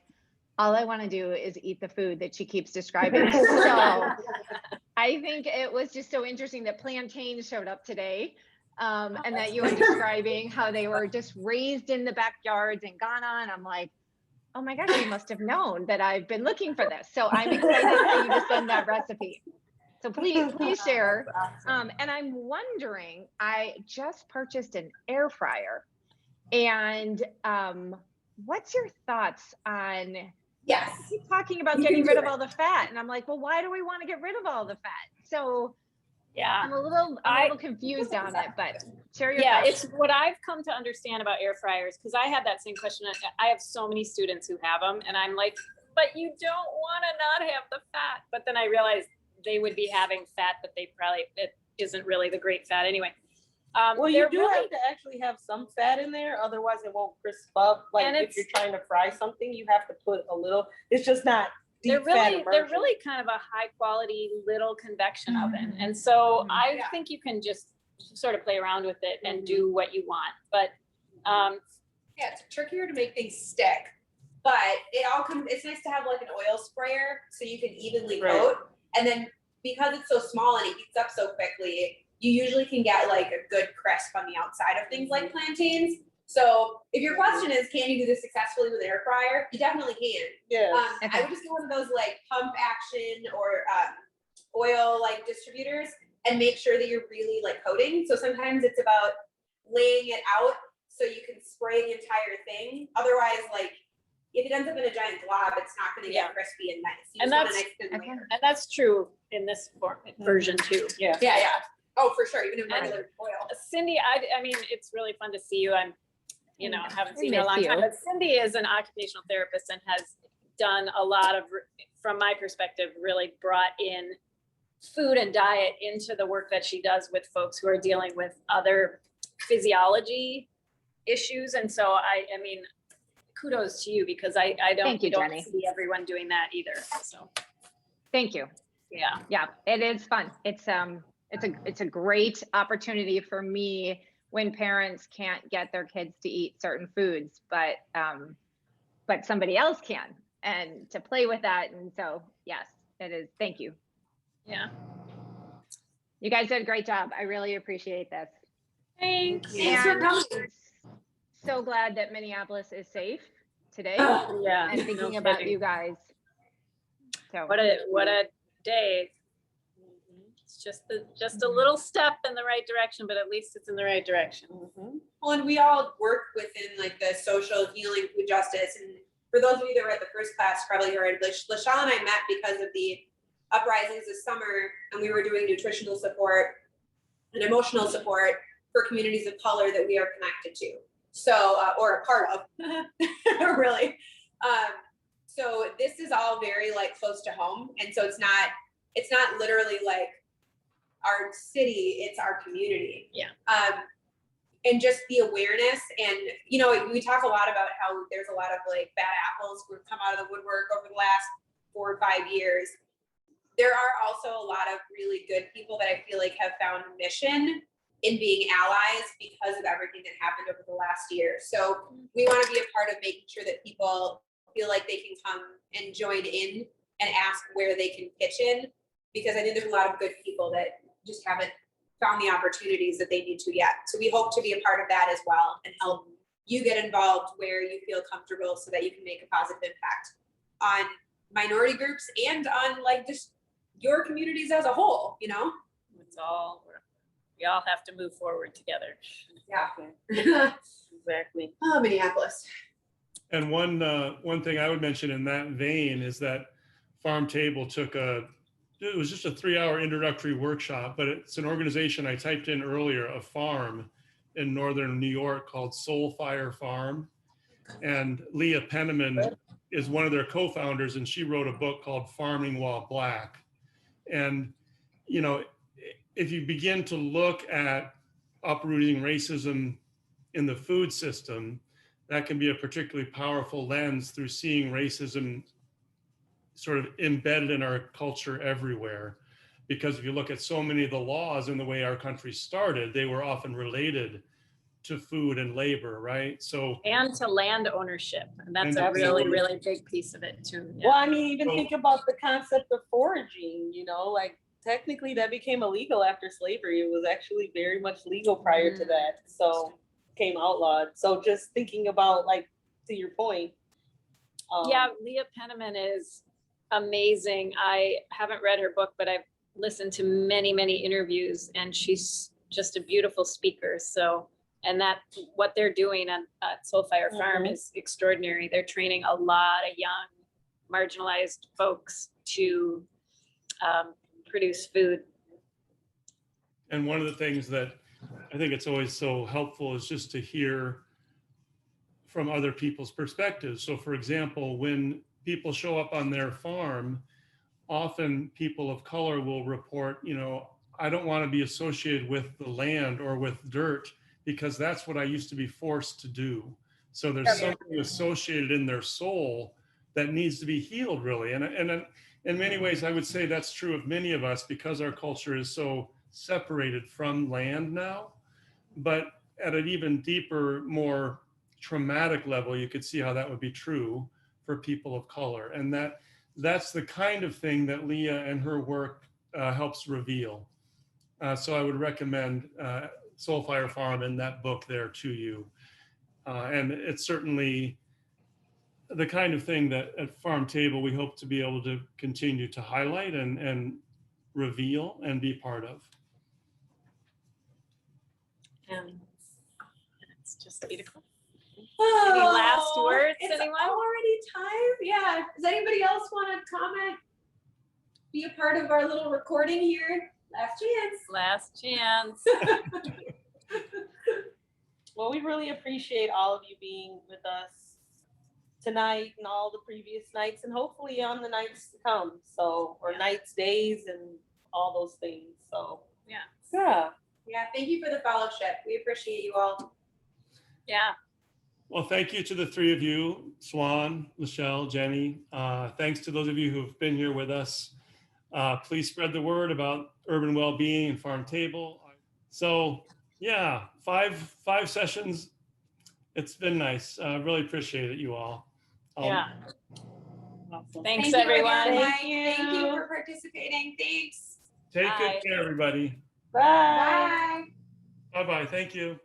all I want to do is eat the food that she keeps describing. So I think it was just so interesting that plantains showed up today. And that you were describing how they were just raised in the backyards in Ghana. And I'm like, oh my gosh, you must have known that I've been looking for this. So I'm excited for you to send that recipe. So please share. And I'm wondering, I just purchased an air fryer, and what's your thoughts on, Yes. I keep talking about getting rid of all the fat, and I'm like, well, why do we want to get rid of all the fat? So Yeah. I'm a little confused on it, but share your Yeah, thoughts. it's what I've come to understand about air fryers, because I had that same question. I have so many students who have them, and I'm like, but you don't want to not have the fat. But then I realized they would be having fat, but it isn't really the great fat anyway. Well, you do have to actually have some fat in there, otherwise it won't crisp up. Like if you're trying to fry something, you have to put a little. It's just not deep fat immersion. They're really kind of a high quality little convection oven, and so I think you can just sort of play around with it and do what you want. But it's trickier to make things stick, but it's nice to have like an oil sprayer so you can evenly coat. And then because it's so small and it heats up so quickly, you usually can get like a good crisp on the outside of things like plantains. So if your question is, can you do this successfully with an air fryer? You definitely can. Yeah. I would just get one of those like pump action or oil like distributors and make sure that you're really like coating. So sometimes it's about laying it out so you can spray the entire thing. Otherwise, like if it ends up in a giant glob, it's not going to get crispy and nice. You just want a nice thin layer. And that's true in this version too. Yeah. Oh, for sure. Even in regular oil. Cindy, I mean, it's really fun to see you. I haven't seen you in a long time, but Cindy is an occupational therapist and has done a lot of, from my perspective, really brought in food and diet into the work that she does with folks who are dealing with other physiology issues. And so I mean, kudos to you, because I don't see everyone doing that either. So thank you. Yeah, it is fun. It's a great opportunity for me when parents can't get their kids to eat certain foods, but somebody else can, and to play with that. And so yes, it is. Thank you. Yeah. You guys did a great job. I really appreciate this. Thanks. So glad that Minneapolis is safe today. Yeah. And thinking about you guys. So what a day. It's just a little step in the right direction, but at least it's in the right direction. Well, and we all work within like the social healing, food justice. And for those of you that were at the first class, probably heard Lachelle and I met because of the uprisings this summer, and we were doing nutritional support and emotional support for communities of color that we are connected to. So, or a part of, really. So this is all very like close to home. And so it's not literally like our city, it's our community. Yeah. And just the awareness, and we talk a lot about how there's a lot of like bad apples who have come out of the woodwork over the last 4 or 5 years. There are also a lot of really good people that I feel like have found mission in being allies because of everything that happened over the last year. So we want to be a part of making sure that people feel like they can come and join in and ask where they can pitch in, because I think there's a lot of good people that just haven't found the opportunities that they need to yet. So we hope to be a part of that as well and help you get involved where you feel comfortable so that you can make a positive impact on minority groups and on like just your communities as a whole, you know? It's all, we all have to move forward together. Yeah. Exactly. Oh, Minneapolis. And one thing I would mention in that vein is that Farm Table took it was just a 3-hour introductory workshop, but it's an organization I typed in earlier, a farm in northern New York called Soulfire Farm. And Leah Penniman is one of their co-founders, and she wrote a book called Farming While Black. And, you know, if you begin to look at uprooting racism in the food system, that can be a particularly powerful lens through seeing racism sort of embedded in our culture everywhere. Because if you look at so many of the laws and the way our country started, they were often related to food and labor, right? So And to land ownership. And that's And a really, absolutely. really big piece of it too. Yeah. Well, I mean, even So- think about the concept of foraging, you know, like technically that became illegal after slavery. It was actually very much legal prior to that. So became outlawed. So just thinking about, like, to your point. Yeah, Leah Penniman is amazing. I haven't read her book, but I've listened to many, many interviews, and she's just a beautiful speaker. So, and that what they're doing at Soulfire Farm is extraordinary. They're training a lot of young, marginalized folks to produce food. And one of the things that I think it's always so helpful is just to hear from other people's perspectives. So for example, when people show up on their farm, often people of color will report, you know, I don't want to be associated with the land or with dirt because that's what I used to be forced to do. So there's something associated in their soul that needs to be healed, really. And in many ways, I would say that's true of many of us because our culture is so separated from land now. But at an even deeper, more traumatic level, you could see how that would be true for people of color. And that's the kind of thing that Leah and her work helps reveal. So I would recommend Soulfire Farm and that book there to you. And it's certainly the kind of thing that at Farm Table we hope to be able to continue to highlight and reveal and be part of. And it's just beautiful. Any last words, It's anyone? already time. Yeah. Does anybody else want to comment? Be a part of our little recording here. Last chance. Last chance. Well, we really appreciate all of you being with us tonight and all the previous nights, and hopefully on the nights to come. So, or nights, days, and all those things. So, yeah. Yeah. Thank you for the fellowship. We appreciate you all. Yeah. Well, thank you to the three of you, Suan, Lachelle, Jenny. Thanks to those of you who've been here with us. Please spread the word about urban well-being and Farm Table. So yeah, five sessions. It's been nice. Really appreciate it, you all. Yeah. Awesome. Thanks, Thank you everyone. again, Thank Mike. you. Thank you for participating. Thanks. Take Bye. good care, everybody. Bye. Bye. Bye-bye. Thank you.